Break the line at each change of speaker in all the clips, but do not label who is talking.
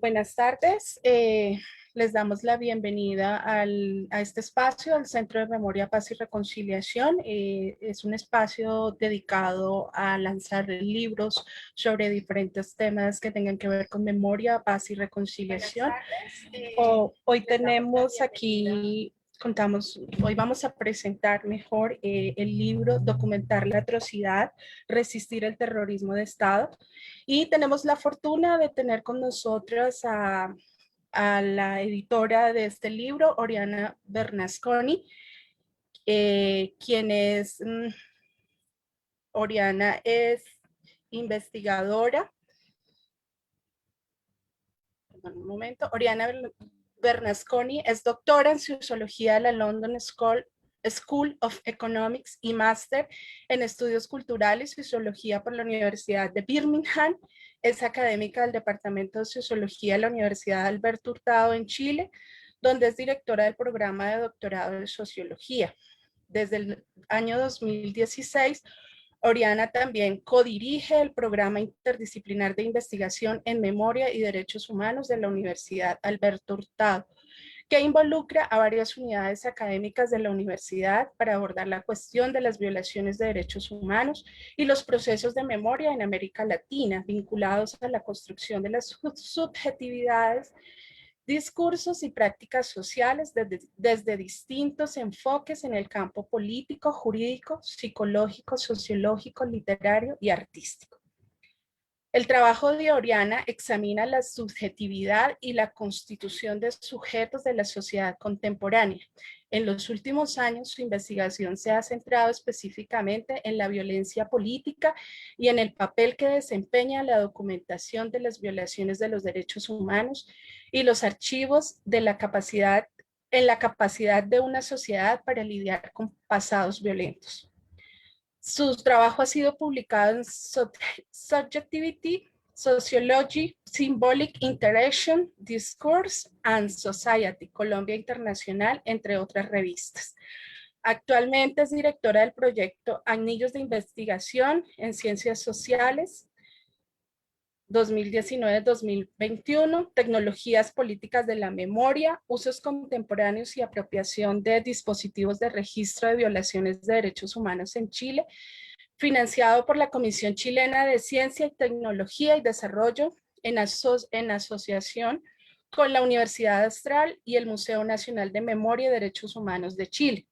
Buenas tardes. Les damos la bienvenida a este espacio, al Centro de Memoria, Paz y Reconciliación. Es un espacio dedicado a lanzar libros sobre diferentes temas que tengan que ver con memoria, paz y reconciliación. Hoy tenemos aquí, hoy vamos a presentar mejor el libro Documentar la atrocidad, resistir el terrorismo de Estado. Y tenemos la fortuna de tener con nosotros a la editora de este libro, Oriana Bernasconi, quien es, Oriana es investigadora. Un momento, Oriana Bernasconi es doctora en Sociología de la London School of Economics y máster en Estudios Culturales y Sociología por la Universidad de Birmingham. Es académica del Departamento de Sociología de la Universidad Alberto Hurtado en Chile, donde es directora del programa de doctorado de Sociología. Desde el año 2016, Oriana también codirige el programa interdisciplinar de investigación en memoria y derechos humanos de la Universidad Alberto Hurtado, que involucra a varias unidades académicas de la universidad para abordar la cuestión de las violaciones de derechos humanos y los procesos de memoria en América Latina, vinculados a la construcción de las subjetividades, discursos y prácticas sociales desde distintos enfoques en el campo político, jurídico, psicológico, sociológico, literario y artístico. El trabajo de Oriana examina la subjetividad y la constitución de sujetos de la sociedad contemporánea. En los últimos años, su investigación se ha centrado específicamente en la violencia política y en el papel que desempeña la documentación de las violaciones de los derechos humanos y los archivos de la capacidad de una sociedad para lidiar con pasados violentos. Su trabajo ha sido publicado en Subjectivity, Sociology, Symbolic Interaction, Discourse and Society, Colombia Internacional, entre otras revistas. Actualmente es directora del proyecto Anillos de Investigación en Ciencias Sociales 2019-2021, Tecnologías Políticas de la Memoria, Usos Contemporáneos y Apropiación de Dispositivos de Registro de Violaciones de Derechos Humanos en Chile, financiado por la Comisión Chilena de Ciencia y Tecnología y Desarrollo en asociación con la Universidad Austral y el Museo Nacional de Memoria y Derechos Humanos de Chile.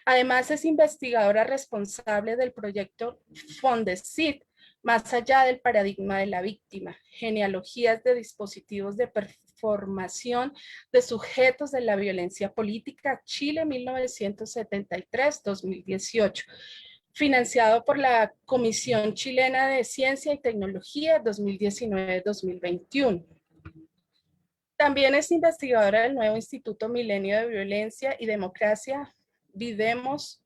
Además, es investigadora responsable del proyecto Fondesit, más allá del paradigma de la víctima, genealogías de dispositivos de performación de sujetos de la violencia política, Chile 1973-2018, financiado por la Comisión Chilena de Ciencia y Tecnología 2019-2021. También es investigadora del nuevo Instituto Milenio de Violencia y Democracia, Biodemos.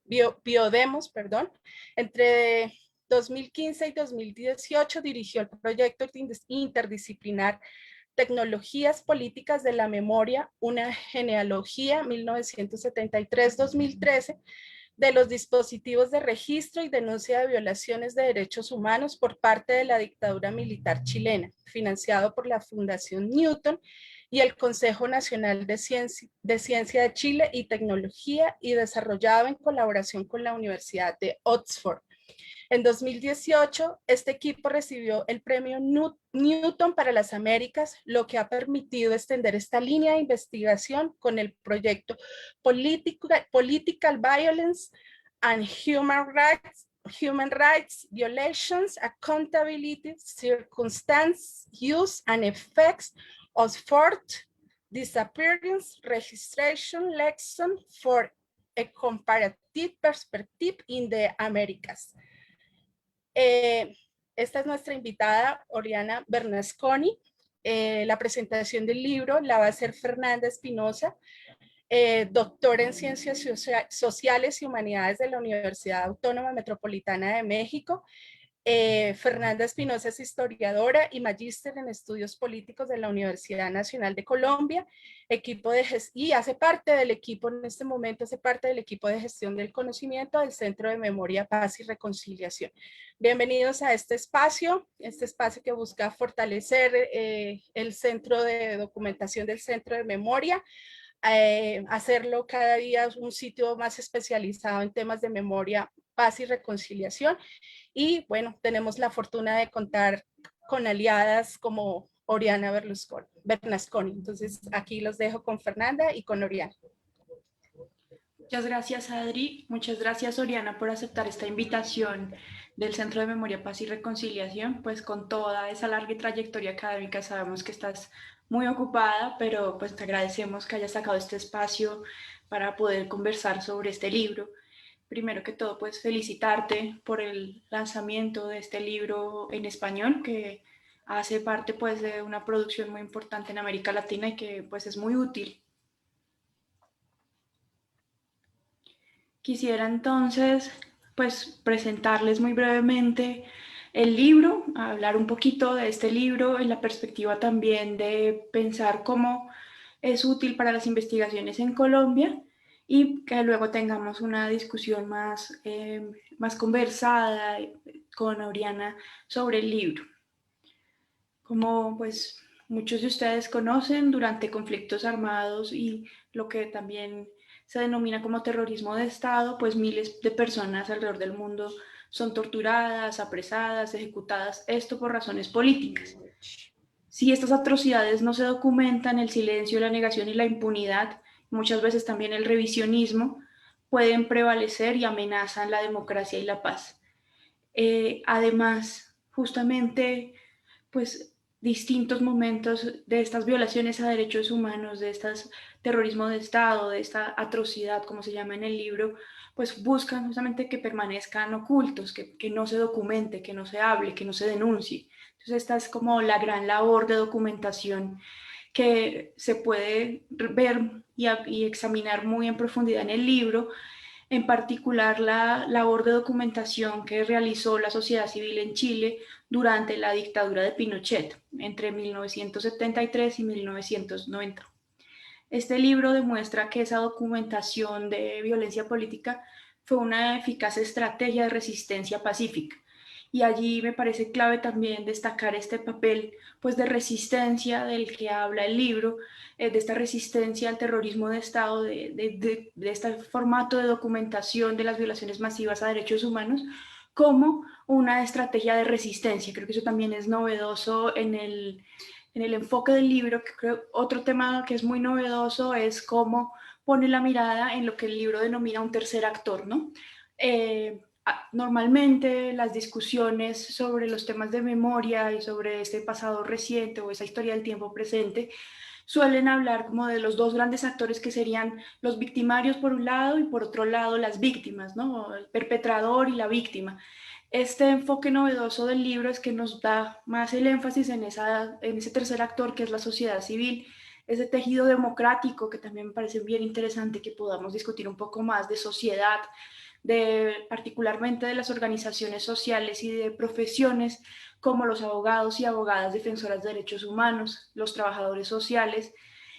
Entre 2015 y 2018 dirigió el proyecto interdisciplinar Tecnologías Políticas de la Memoria, una genealogía 1973-2013, de los dispositivos de registro y denuncia de violaciones de derechos humanos por parte de la dictadura militar chilena, financiado por la Fundación Newton y el Consejo Nacional de Ciencia de Chile y Tecnología, y desarrollado en colaboración con la Universidad de Oxford. En 2018, este equipo recibió el premio Newton para las Américas, lo que ha permitido extender esta línea de investigación con el proyecto Political Violence and Human Rights Violations, Accountability, Circumstance, Use and Effects of Forced Disappearance, Registration, Lesson for a Comparative Perspective in the Americas. Esta es nuestra invitada, Oriana Bernasconi. La presentación del libro la va a hacer Fernanda Espinosa, doctora en Ciencias Sociales y Humanidades de la Universidad Autónoma Metropolitana de México, Fernanda Espinosa es historiadora y magíster en estudios políticos de la Universidad Nacional de Colombia, y hace parte del equipo, en este momento hace parte del equipo de gestión del conocimiento del Centro de Memoria, Paz y Reconciliación. Bienvenidos a este espacio que busca fortalecer el Centro de Documentación del Centro de Memoria, hacerlo cada día un sitio más especializado en temas de memoria, paz y reconciliación. Y bueno, tenemos la fortuna de contar con aliadas como Oriana Bernasconi. Entonces aquí los dejo con Fernanda y con Oriana.
Muchas gracias, Adri. Muchas gracias, Oriana, por aceptar esta invitación del Centro de Memoria, Paz y Reconciliación. Pues con toda esa larga trayectoria académica sabemos que estás muy ocupada, pero pues te agradecemos que hayas sacado este espacio para poder conversar sobre este libro. Primero que todo, pues felicitarte por el lanzamiento de este libro en español, que hace parte pues de una producción muy importante en América Latina y que pues es muy útil. Quisiera entonces pues presentarles muy brevemente el libro, hablar un poquito de este libro en la perspectiva también de pensar cómo es útil para las investigaciones en Colombia y que luego tengamos una discusión más conversada con Oriana sobre el libro. Como pues muchos de ustedes conocen, durante conflictos armados y lo que también se denomina como terrorismo de Estado, pues miles de personas alrededor del mundo son torturadas, apresadas, ejecutadas, esto por razones políticas. Si estas atrocidades no se documentan, el silencio, la negación y la impunidad, muchas veces también el revisionismo, pueden prevalecer y amenazan la democracia y la paz. Además, justamente, pues distintos momentos de estas violaciones a derechos humanos, de este terrorismo de Estado, de esta atrocidad, como se llama en el libro, pues buscan justamente que permanezcan ocultos, que no se documente, que no se hable, que no se denuncie. Entonces esta es como la gran labor de documentación que se puede ver y examinar muy en profundidad en el libro, en particular la labor de documentación que realizó la sociedad civil en Chile durante la dictadura de Pinochet, entre 1973 y 1990. Este libro demuestra que esa documentación de violencia política fue una eficaz estrategia de resistencia pacífica. Y allí me parece clave también destacar este papel pues, de resistencia del que habla el libro, de esta resistencia al terrorismo de Estado, de este formato de documentación de las violaciones masivas a derechos humanos, como una estrategia de resistencia. Creo que eso también es novedoso en el enfoque del libro. Que creo otro tema que es muy novedoso es cómo pone la mirada en lo que el libro denomina un tercer actor, ¿no? Normalmente las discusiones sobre los temas de memoria y sobre este pasado reciente o esa historia del tiempo presente suelen hablar como de los dos grandes actores que serían los victimarios por un lado y por otro lado las víctimas, ¿no? El perpetrador y la víctima. Este enfoque novedoso del libro es que nos da más el énfasis en ese tercer actor que es la sociedad civil, ese tejido democrático que también me parece bien interesante que podamos discutir un poco más de sociedad, particularmente de las organizaciones sociales y de profesiones como los abogados y abogadas defensoras de derechos humanos, los trabajadores sociales,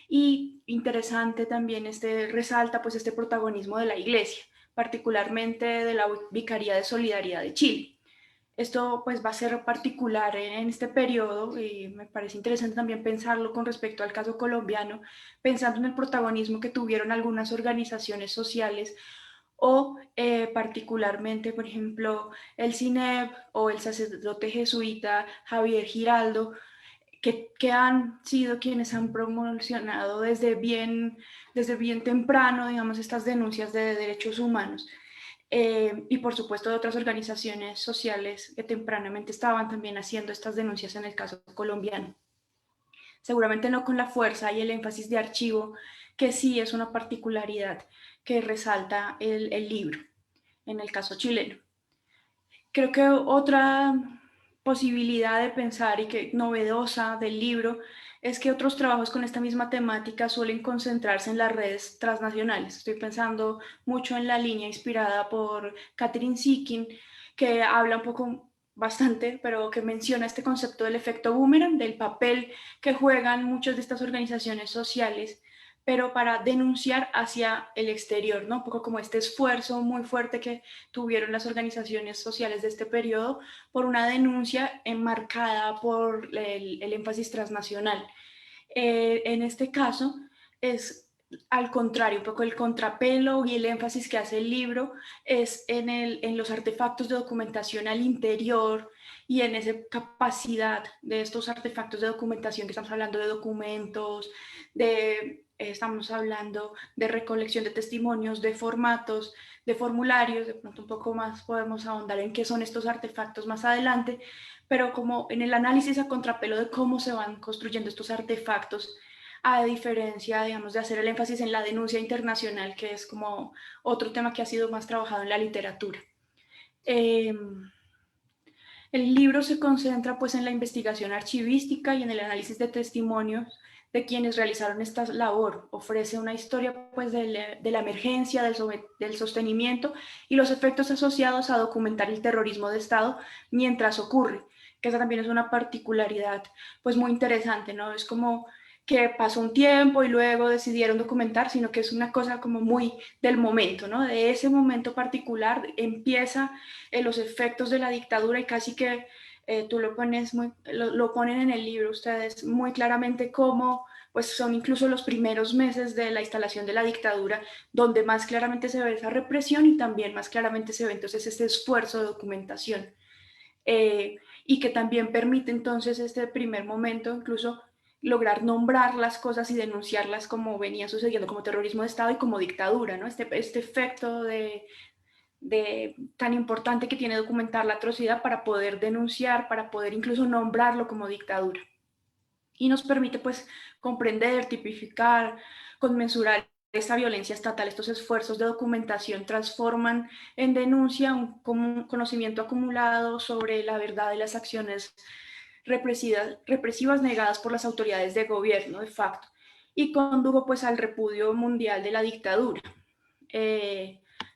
y interesante también resalta pues este protagonismo de la Iglesia, particularmente de la Vicaría de Solidaridad de Chile. Esto pues va a ser particular en este periodo y me parece interesante también pensarlo con respecto al caso colombiano, pensando en el protagonismo que tuvieron algunas organizaciones sociales o particularmente, por ejemplo, el CINEP o el sacerdote jesuita Javier Giraldo, que han sido quienes han promocionado desde bien temprano, digamos, estas denuncias de derechos humanos. Y por supuesto de otras organizaciones sociales que tempranamente estaban también haciendo estas denuncias en el caso colombiano. Seguramente no con la fuerza y el énfasis de archivo, que sí es una particularidad que resalta el libro, en el caso chileno. Creo que otra posibilidad de pensar y que novedosa del libro es que otros trabajos con esta misma temática suelen concentrarse en las redes transnacionales. Estoy pensando mucho en la línea inspirada por Catherine Seeking, que habla un poco bastante, pero que menciona este concepto del efecto boomerang, del papel que juegan muchas de estas organizaciones sociales, pero para denunciar hacia el exterior, ¿no? Un poco como este esfuerzo muy fuerte que tuvieron las organizaciones sociales de este periodo por una denuncia enmarcada por el énfasis transnacional. En este caso es al contrario, un poco el contrapelo y el énfasis que hace el libro es en los artefactos de documentación al interior y en esa capacidad de estos artefactos de documentación que estamos hablando de documentos, estamos hablando de recolección de testimonios, de formatos, de formularios, de pronto un poco más podemos ahondar en qué son estos artefactos más adelante, pero como en el análisis a contrapelo de cómo se van construyendo estos artefactos, a diferencia, digamos, de hacer el énfasis en la denuncia internacional, que es como otro tema que ha sido más trabajado en la literatura. El libro se concentra pues en la investigación archivística y en el análisis de testimonios de quienes realizaron esta labor. Ofrece una historia pues de la emergencia, del sostenimiento y los efectos asociados a documentar el terrorismo de Estado mientras ocurre, que esa también es una particularidad pues muy interesante, ¿no? Es como que pasó un tiempo y luego decidieron documentar, sino que es una cosa como muy del momento, ¿no? De ese momento particular empieza los efectos de la dictadura y casi que tú lo ponen en el libro ustedes muy claramente cómo pues son incluso los primeros meses de la instalación de la dictadura donde más claramente se ve esa represión y también más claramente se ve entonces este esfuerzo de documentación y que también permite entonces este primer momento incluso lograr nombrar las cosas y denunciarlas como venía sucediendo como terrorismo de Estado y como dictadura, ¿no? Este efecto tan importante que tiene documentar la atrocidad para poder denunciar, para poder incluso nombrarlo como dictadura. Y nos permite pues comprender, tipificar, conmensurar esta violencia estatal, estos esfuerzos de documentación transforman en denuncia un conocimiento acumulado sobre la verdad de las acciones represivas negadas por las autoridades de gobierno de facto y condujo pues al repudio mundial de la dictadura.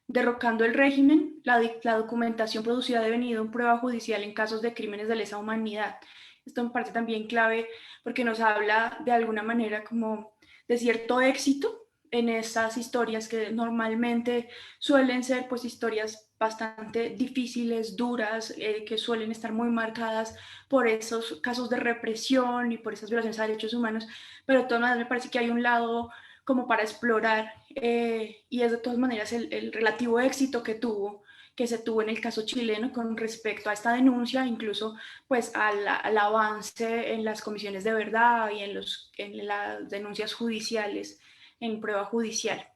Derrocando el régimen, la documentación producida ha devenido en prueba judicial en casos de crímenes de lesa humanidad. Esto me parece también clave porque nos habla de alguna manera como de cierto éxito en estas historias que normalmente suelen ser pues historias bastante difíciles, duras, que suelen estar muy marcadas por esos casos de represión y por esas violaciones a derechos humanos, pero de todas maneras me parece que hay un lado como para explorar y es de todas maneras el relativo éxito que se tuvo en el caso chileno con respecto a esta denuncia, incluso pues al avance en las comisiones de verdad y en las denuncias judiciales, en prueba judicial.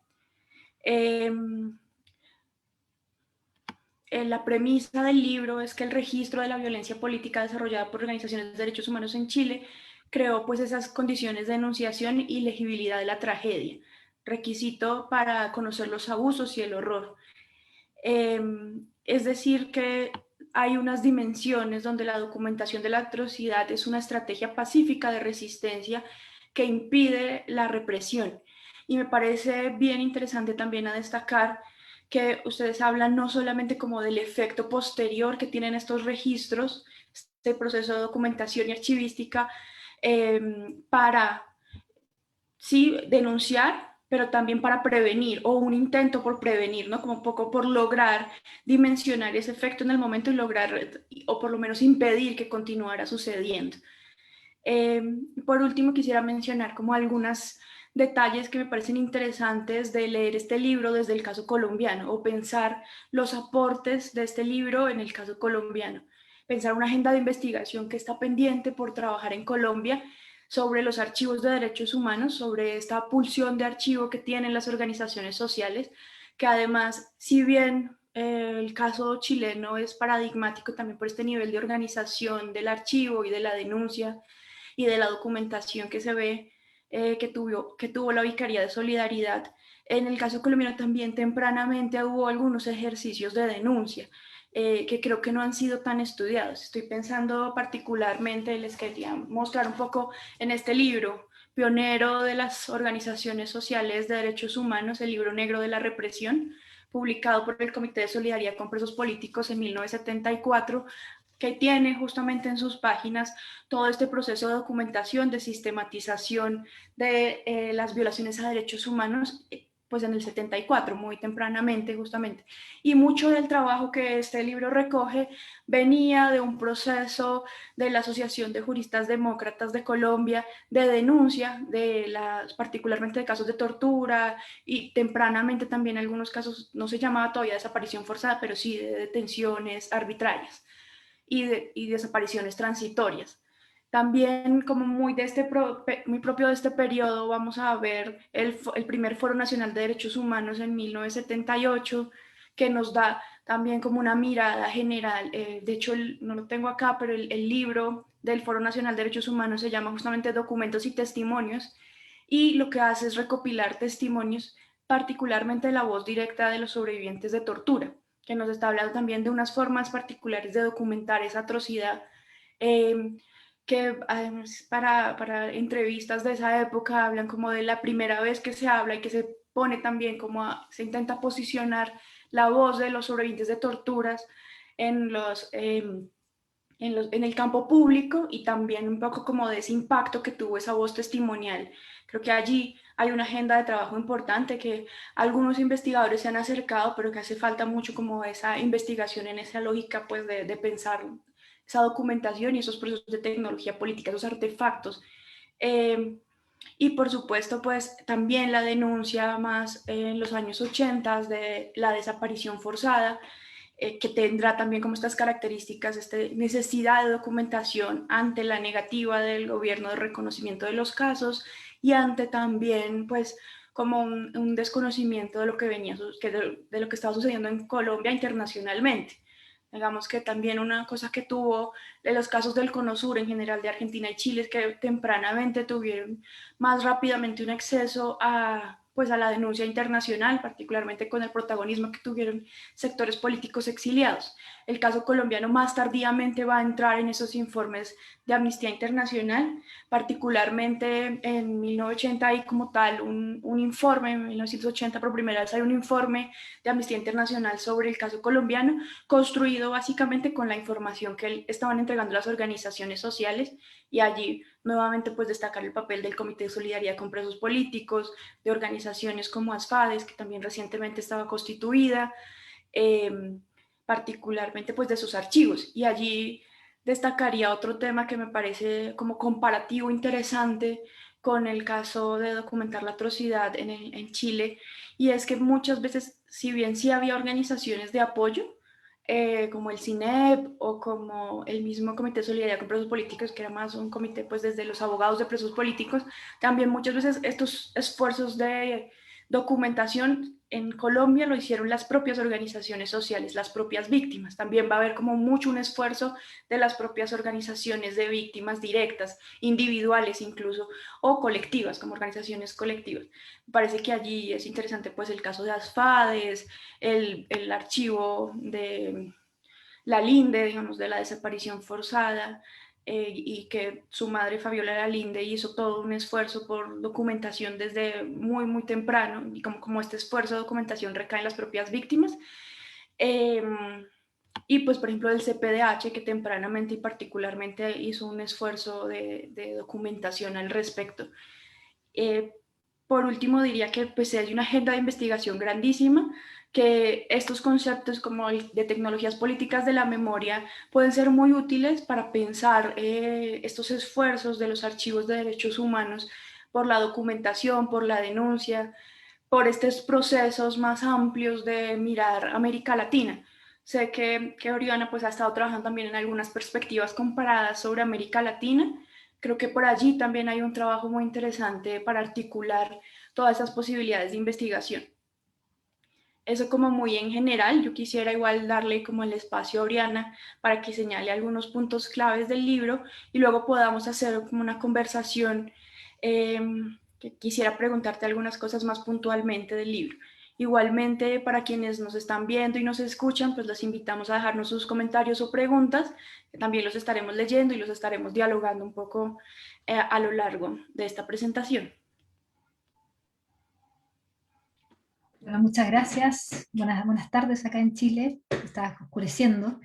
La premisa del libro es que el registro de la violencia política desarrollada por organizaciones de derechos humanos en Chile creó pues esas condiciones de denunciación y legibilidad de la tragedia, requisito para conocer los abusos y el horror. Es decir, que hay unas dimensiones donde la documentación de la atrocidad es una estrategia pacífica de resistencia que impide la represión. Y me parece bien interesante también a destacar que ustedes hablan no solamente como del efecto posterior que tienen estos registros, este proceso de documentación y archivística para sí denunciar, pero también para prevenir o un intento por prevenir, ¿no? Como un poco por lograr dimensionar ese efecto en el momento y lograr, o por lo menos impedir que continuara sucediendo. Por último, quisiera mencionar como algunos detalles que me parecen interesantes de leer este libro desde el caso colombiano o pensar los aportes de este libro en el caso colombiano. Pensar una agenda de investigación que está pendiente por trabajar en Colombia sobre los archivos de derechos humanos, sobre esta pulsión de archivo que tienen las organizaciones sociales, que además, si bien el caso chileno es paradigmático también por este nivel de organización del archivo y de la denuncia, y de la documentación que se ve que tuvo la Vicaría de Solidaridad. En el caso colombiano también tempranamente hubo algunos ejercicios de denuncia que creo que no han sido tan estudiados. Estoy pensando particularmente, les quería mostrar un poco en este libro, pionero de las organizaciones sociales de derechos humanos, el libro negro de la represión, publicado por el Comité de Solidaridad con Presos Políticos en 1974, que tiene justamente en sus páginas todo este proceso de documentación, de sistematización de las violaciones a derechos humanos, pues en el 74, muy tempranamente justamente. Y mucho del trabajo que este libro recoge venía de un proceso de la Asociación de Juristas Demócratas de Colombia, de denuncia de particularmente de casos de tortura y tempranamente también algunos casos, no se llamaba todavía desaparición forzada, pero sí de detenciones arbitrarias y desapariciones transitorias. También, como muy propio de este periodo, vamos a ver el primer Foro Nacional de Derechos Humanos en 1978, que nos da también como una mirada general. De hecho, no lo tengo acá, pero el libro del Foro Nacional de Derechos Humanos se llama justamente Documentos y Testimonios, y lo que hace es recopilar testimonios, particularmente de la voz directa de los sobrevivientes de tortura, que nos está hablando también de unas formas particulares de documentar esa atrocidad, eh, que además para entrevistas de esa época hablan como de la primera vez que se habla y que se pone también se intenta posicionar la voz de los sobrevivientes de torturas en en el campo público, y también un poco como de ese impacto que tuvo esa voz testimonial. Creo que allí hay una agenda de trabajo importante que algunos investigadores se han acercado, pero que hace falta mucho como esa investigación en esa lógica pues de pensar esa documentación y esos procesos de tecnología política, esos artefactos. Eh, y por supuesto, pues también la denuncia más en los años 80 de la desaparición forzada, que tendrá también como estas características, esta necesidad de documentación ante la negativa del gobierno de reconocimiento de los casos, y ante también pues como un desconocimiento de lo que venía, de lo que estaba sucediendo en Colombia internacionalmente. Digamos que también una cosa que tuvo de los casos del Cono Sur en general de Argentina y Chile es que tempranamente tuvieron más rápidamente un acceso pues a la denuncia internacional, particularmente con el protagonismo que tuvieron sectores políticos exiliados. El caso colombiano más tardíamente va a entrar en esos informes de Amnistía Internacional, particularmente en 1980 hay como tal un informe, en 1980 por primera vez hay un informe de Amnistía Internacional sobre el caso colombiano, construido básicamente con la información que estaban entregando las organizaciones sociales, y allí nuevamente pues destacar el papel del Comité de Solidaridad con Presos Políticos, de organizaciones como ASFADES, que también recientemente estaba constituida, particularmente pues de sus archivos. Y allí destacaría otro tema que me parece como comparativo interesante con el caso de documentar la atrocidad en Chile, y es que muchas veces, si bien sí había organizaciones de apoyo, como el CINEP o como el mismo Comité de Solidaridad con Presos Políticos, que era más un comité pues desde los abogados de presos políticos, también muchas veces estos esfuerzos de documentación en Colombia lo hicieron las propias organizaciones sociales, las propias víctimas. También va a haber como mucho un esfuerzo de las propias organizaciones de víctimas directas, individuales incluso, o colectivas, como organizaciones colectivas. Me parece que allí es interesante pues el caso de ASFADES, el archivo de la Linde, digamos, de la desaparición forzada, y que su madre Fabiola Lalinde hizo todo un esfuerzo por documentación desde muy, muy temprano, y como este esfuerzo de documentación recae en las propias víctimas. Eh, y pues, por ejemplo, el CPDH, que tempranamente y particularmente hizo un esfuerzo de documentación al respecto. Eh, por último, diría que pues hay una agenda de investigación grandísima, que estos conceptos como el de tecnologías políticas de la memoria pueden ser muy útiles para pensar estos esfuerzos de los archivos de derechos humanos por la documentación, por la denuncia, por estos procesos más amplios de mirar América Latina. Sé que Oriana pues ha estado trabajando también en algunas perspectivas comparadas sobre América Latina. Creo que por allí también hay un trabajo muy interesante para articular todas esas posibilidades de investigación. Eso como muy en general. Yo quisiera igual darle como el espacio a Oriana para que señale algunos puntos claves del libro, y luego podamos hacer como una conversación, eh, que quisiera preguntarte algunas cosas más puntualmente del libro. Igualmente, para quienes nos están viendo y nos escuchan, pues los invitamos a dejarnos sus comentarios o preguntas, que también los estaremos leyendo y los estaremos dialogando un poco a lo largo de esta presentación.
Bueno, muchas gracias. Buenas tardes acá en Chile. Está oscureciendo.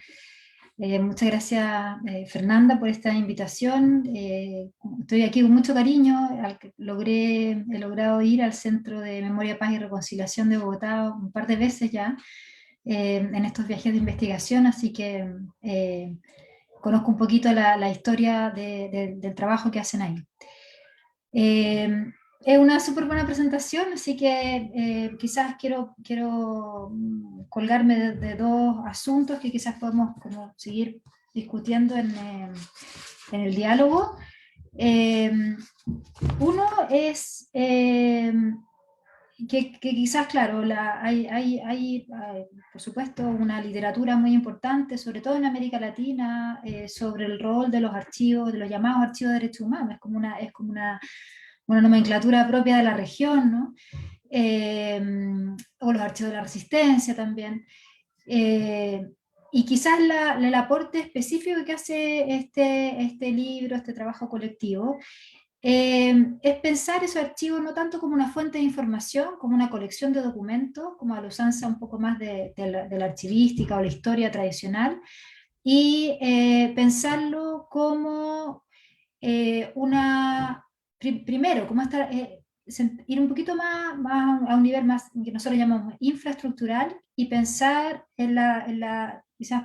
Muchas gracias, Fernanda, por esta invitación. Estoy aquí con mucho cariño. He logrado ir al Centro de Memoria, Paz y Reconciliación de Bogotá un par de veces ya, en estos viajes de investigación, así que conozco un poquito la historia del trabajo que hacen ahí. Es una súper buena presentación, así que quizás quiero colgarme de dos asuntos que quizás podemos como seguir discutiendo en el diálogo. Uno es que quizás, claro, hay, por supuesto, una literatura muy importante, sobre todo en América Latina, sobre el rol de los archivos, de los llamados archivos de derechos humanos. Es como una nomenclatura propia de la región, ¿no? O los archivos de la resistencia también. Y quizás el aporte específico que hace este libro, este trabajo colectivo, es pensar esos archivos no tanto como una fuente de información, como una colección de documentos, como a la usanza un poco más de la archivística o la historia tradicional, y pensarlo como primero, como ir un poquito más a un nivel más que nosotros llamamos infraestructural y pensar quizás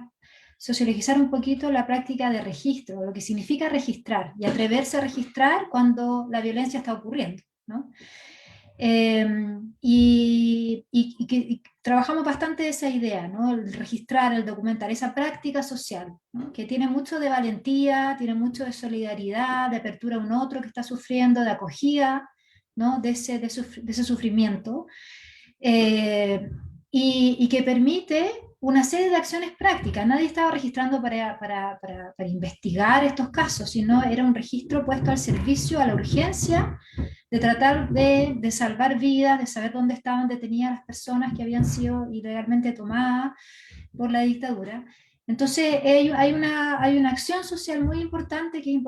sociologizar un poquito la práctica de registro, lo que significa registrar y atreverse a registrar cuando la violencia está ocurriendo, ¿no? Y trabajamos bastante esa idea, ¿no? El registrar, el documentar, esa práctica social, ¿no? Que tiene mucho de valentía, tiene mucho de solidaridad, de apertura a un otro que está sufriendo, de acogida, ¿no? De ese sufrimiento, y que permite una serie de acciones prácticas. Nadie estaba registrando para investigar estos casos, sino era un registro puesto al servicio, a la urgencia, de tratar de salvar vidas, de saber dónde estaban detenidas las personas que habían sido ilegalmente tomadas por la dictadura. Entonces hay una acción social muy importante que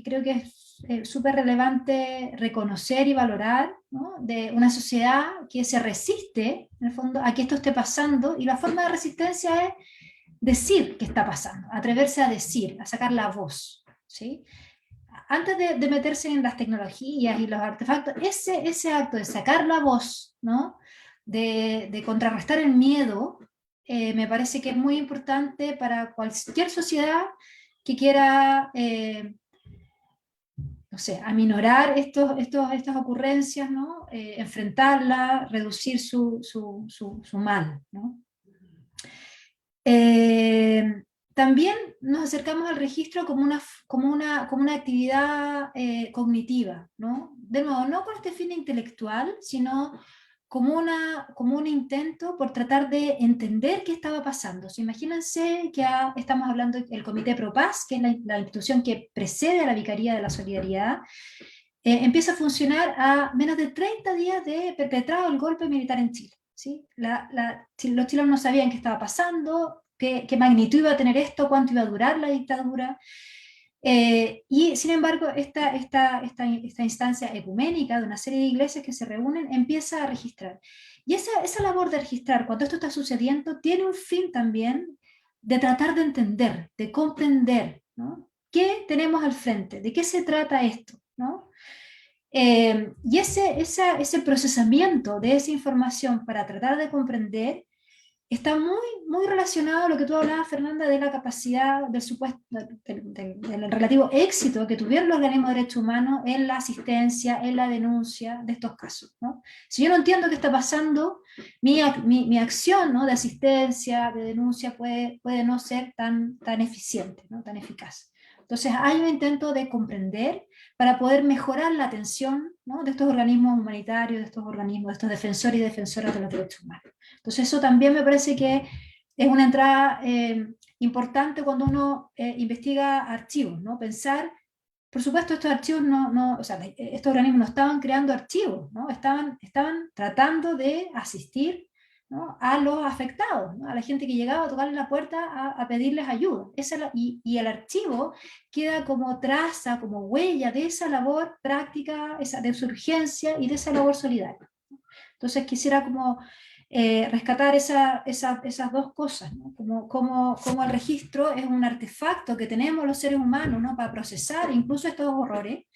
creo que es súper relevante reconocer y valorar, ¿no? De una sociedad que se resiste, en el fondo, a que esto esté pasando, y la forma de resistencia es decir qué está pasando, atreverse a decir, a sacar la voz, ¿sí? Antes de meterse en las tecnologías y los artefactos, ese acto de sacar la voz, ¿no? De contrarrestar el miedo, me parece que es muy importante para cualquier sociedad que quiera, no sé, aminorar estas ocurrencias, ¿no? Enfrentarlas, reducir su mal, ¿no? También nos acercamos al registro como una actividad cognitiva, ¿no? De nuevo, no con este fin intelectual, sino como un intento por tratar de entender qué estaba pasando. So, imagínense que estamos hablando del Comité Pro Paz, que es la institución que precede a la Vicaría de la Solidaridad, empieza a funcionar a menos de 30 días de perpetrado el golpe militar en Chile. ¿Sí? Los chilenos no sabían qué estaba pasando, qué magnitud iba a tener esto, cuánto iba a durar la dictadura. Y sin embargo, esta instancia ecuménica de una serie de iglesias que se reúnen empieza a registrar. Y esa labor de registrar, cuando esto está sucediendo, tiene un fin también de tratar de entender, de comprender, ¿no? ¿Qué tenemos al frente? ¿De qué se trata esto? ¿No? Y ese procesamiento de esa información para tratar de comprender está muy relacionado a lo que tú hablabas, Fernanda, de la capacidad del supuesto, del relativo éxito que tuvieron los organismos de derechos humanos en la asistencia, en la denuncia de estos casos, ¿no? Si yo no entiendo qué está pasando, mi acción, ¿no? De asistencia, de denuncia, puede no ser tan eficiente, ¿no? Tan eficaz. Entonces hay un intento de comprender para poder mejorar la atención, ¿no? De estos organismos humanitarios, de estos organismos, de estos defensores y defensoras de los derechos humanos. Entonces eso también me parece que es una entrada importante cuando uno investiga archivos, ¿no? Pensar, por supuesto, estos archivos o sea, estos organismos no estaban creando archivos, ¿no? Estaban tratando de asistir, ¿no? A los afectados, ¿no? A la gente que llegaba a tocarle la puerta a pedirles ayuda. Y el archivo queda como traza, como huella de esa labor práctica, de su urgencia y de esa labor solidaria. Entonces quisiera como rescatar esas dos cosas, ¿no? Como el registro es un artefacto que tenemos los seres humanos, ¿no? Para procesar incluso estos horrores,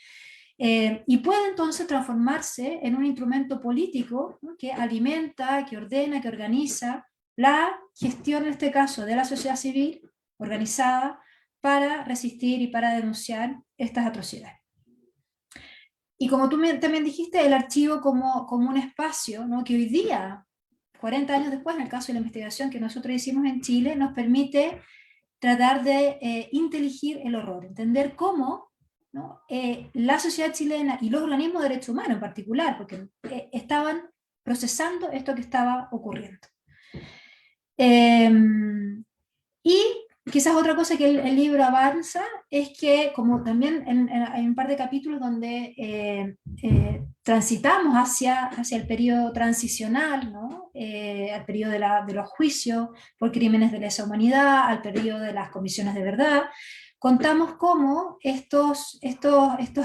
y puede entonces transformarse en un instrumento político, ¿no? Que alimenta, que ordena, que organiza la gestión, en este caso, de la sociedad civil organizada para resistir y para denunciar estas atrocidades. Y como tú también dijiste, el archivo como un espacio, ¿no? Que hoy día, 40 años después, en el caso de la investigación que nosotros hicimos en Chile, nos permite tratar de inteligir el horror, entender cómo, ¿no? La sociedad chilena y los organismos de derechos humanos en particular, porque estaban procesando esto que estaba ocurriendo. Y quizás otra cosa que el libro avanza es que, como también hay un par de capítulos donde transitamos hacia el periodo transicional, ¿no? Al periodo de los juicios por crímenes de lesa humanidad, al periodo de las comisiones de verdad, contamos cómo estos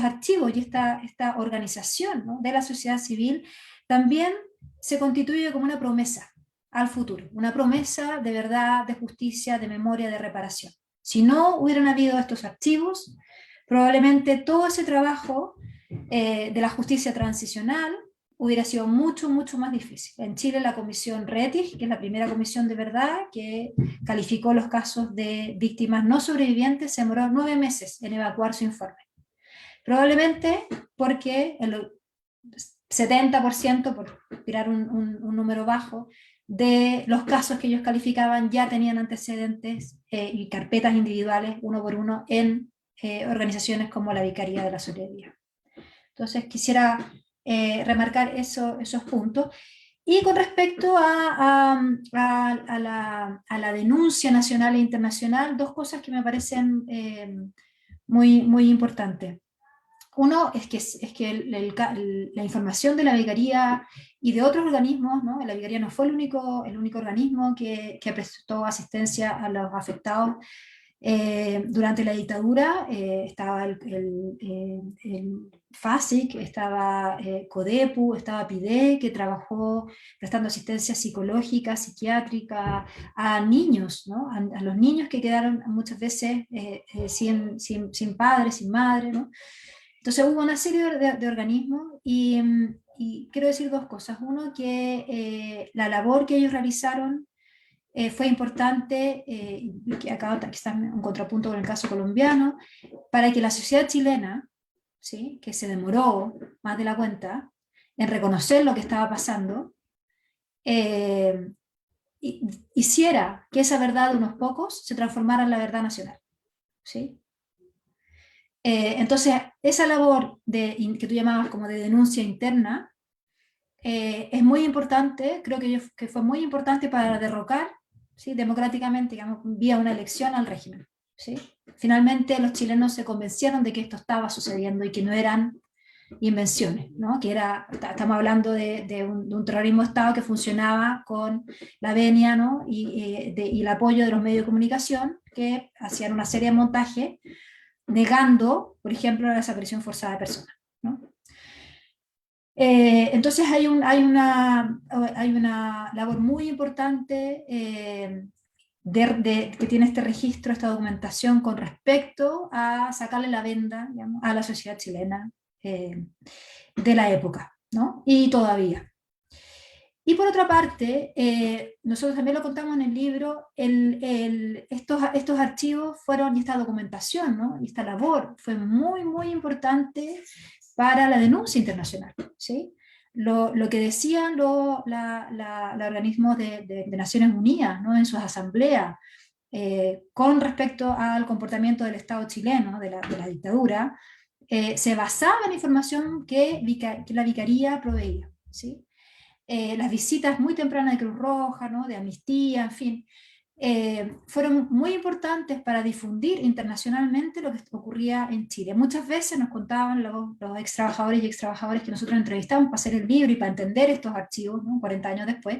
archivos y esta organización, ¿no? De la sociedad civil también se constituye como una promesa al futuro, una promesa de verdad, de justicia, de memoria, de reparación. Si no hubieran habido estos archivos, probablemente todo ese trabajo de la justicia transicional hubiera sido mucho, mucho más difícil. En Chile la comisión Rettig, que es la primera comisión de verdad que calificó los casos de víctimas no sobrevivientes, se demoró 9 meses en evacuar su informe. Probablemente porque el 70%, por tirar un número bajo, de los casos que ellos calificaban ya tenían antecedentes y carpetas individuales, uno por uno, en organizaciones como la Vicaría de la Solidaridad. Entonces quisiera remarcar esos puntos. Y con respecto a la denuncia nacional e internacional, dos cosas que me parecen muy, muy importantes. Uno es que la información de la Vicaría y de otros organismos, ¿no? La Vicaría no fue el único organismo que prestó asistencia a los afectados durante la dictadura. Estaba el FASIC, estaba CODEPU, estaba PIDE, que trabajó prestando asistencia psicológica, psiquiátrica a niños, ¿no? A los niños que quedaron muchas veces sin padre, sin madre, ¿no? Entonces hubo una serie de organismos y quiero decir dos cosas. Uno, que la labor que ellos realizaron fue importante, y que acá está un contrapunto con el caso colombiano, para que la sociedad chilena, ¿sí? Que se demoró más de la cuenta en reconocer lo que estaba pasando, hiciera que esa verdad de unos pocos se transformara en la verdad nacional, ¿sí? Entonces, esa labor que tú llamabas como de denuncia interna es muy importante, creo que fue muy importante para derrocar, ¿sí? Democráticamente, digamos, vía una elección al régimen, ¿sí? Finalmente los chilenos se convencieron de que esto estaba sucediendo y que no eran invenciones, ¿no? Que estamos hablando de un terrorismo de Estado que funcionaba con la venia, ¿no? y el apoyo de los medios de comunicación que hacían una serie de montajes negando, por ejemplo, la desaparición forzada de personas, ¿no? Entonces hay una labor muy importante que tiene este registro, esta documentación con respecto a sacarle la venda, digamos, a la sociedad chilena de la época, ¿no? Y todavía. Y por otra parte, nosotros también lo contamos en el libro, estos archivos fueron, y esta documentación, ¿no? Y esta labor fue muy, muy importante para la denuncia internacional, ¿sí? Lo que decían los organismos de Naciones Unidas, ¿no? En sus asambleas, con respecto al comportamiento del Estado chileno, de la dictadura, se basaba en información que la Vicaría proveía, ¿sí? Las visitas muy tempranas de Cruz Roja, ¿no? De Amnistía, en fin, fueron muy importantes para difundir internacionalmente lo que ocurría en Chile. Muchas veces nos contaban los ex trabajadores y ex trabajadores que nosotros entrevistamos para hacer el libro y para entender estos archivos, ¿no? 40 años después,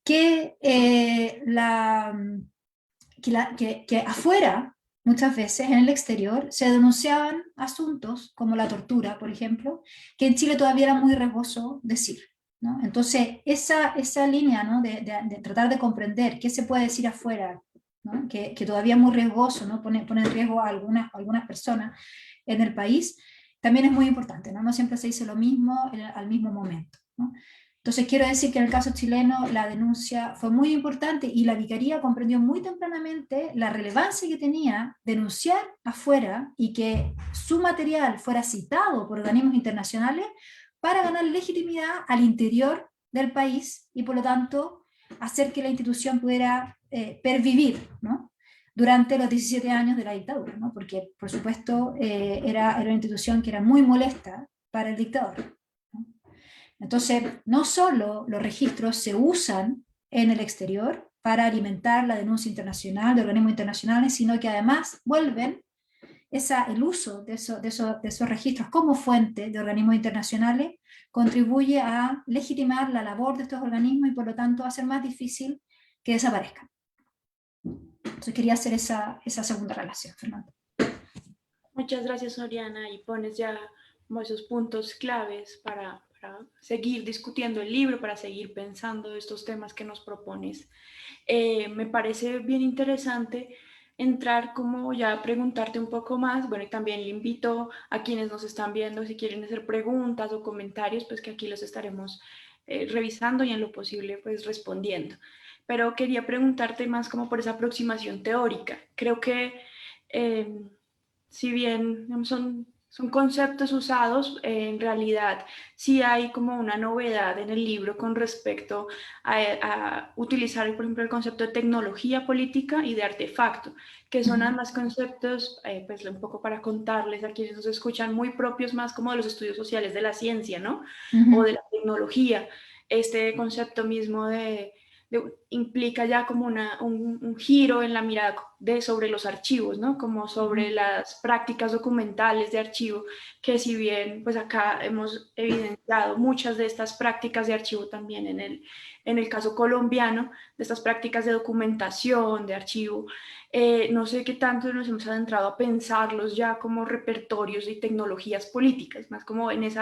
que afuera, muchas veces en el exterior, se denunciaban asuntos como la tortura, por ejemplo, que en Chile todavía era muy riesgoso decir, ¿no? Entonces, esa línea, ¿no? de tratar de comprender qué se puede decir afuera, ¿no? que todavía es muy riesgoso, ¿no? pone en riesgo a algunas personas en el país, también es muy importante, ¿no? No siempre se dice lo mismo al mismo momento, ¿no? Entonces quiero decir que en el caso chileno la denuncia fue muy importante y la Vicaría comprendió muy tempranamente la relevancia que tenía denunciar afuera y que su material fuera citado por organismos internacionales para ganar legitimidad al interior del país y por lo tanto hacer que la institución pudiera pervivir, ¿no? Durante los 17 años de la dictadura, ¿no? Porque por supuesto era una institución que era muy molesta para el dictador, ¿no? Entonces, no solo los registros se usan en el exterior para alimentar la denuncia internacional de organismos internacionales, sino que además vuelven el uso de esos registros como fuente de organismos internacionales contribuye a legitimar la labor de estos organismos y por lo tanto a hacer más difícil que desaparezcan. Entonces quería hacer esa segunda relación, Fernando.
Muchas gracias, Oriana, y pones ya como esos puntos claves para seguir discutiendo el libro, para seguir pensando estos temas que nos propones. Me parece bien interesante entrar como ya a preguntarte un poco más, bueno, y también le invito a quienes nos están viendo, si quieren hacer preguntas o comentarios, pues que aquí los estaremos revisando y en lo posible pues respondiendo. Pero quería preguntarte más como por esa aproximación teórica. Creo que si bien son conceptos usados, en realidad sí hay como una novedad en el libro con respecto a utilizar, por ejemplo, el concepto de tecnología política y de artefacto, que son además conceptos, pues un poco para contarles a quienes nos escuchan, muy propios más como de los estudios sociales de la ciencia, ¿no? O de la tecnología. Este concepto mismo implica ya como un giro en la mirada sobre los archivos, ¿no? Como sobre las prácticas documentales de archivo, que si bien pues acá hemos evidenciado muchas de estas prácticas de archivo también en el caso colombiano, de estas prácticas de documentación, de archivo, no sé qué tanto nos hemos adentrado a pensarlos ya como repertorios y tecnologías políticas, más como en ese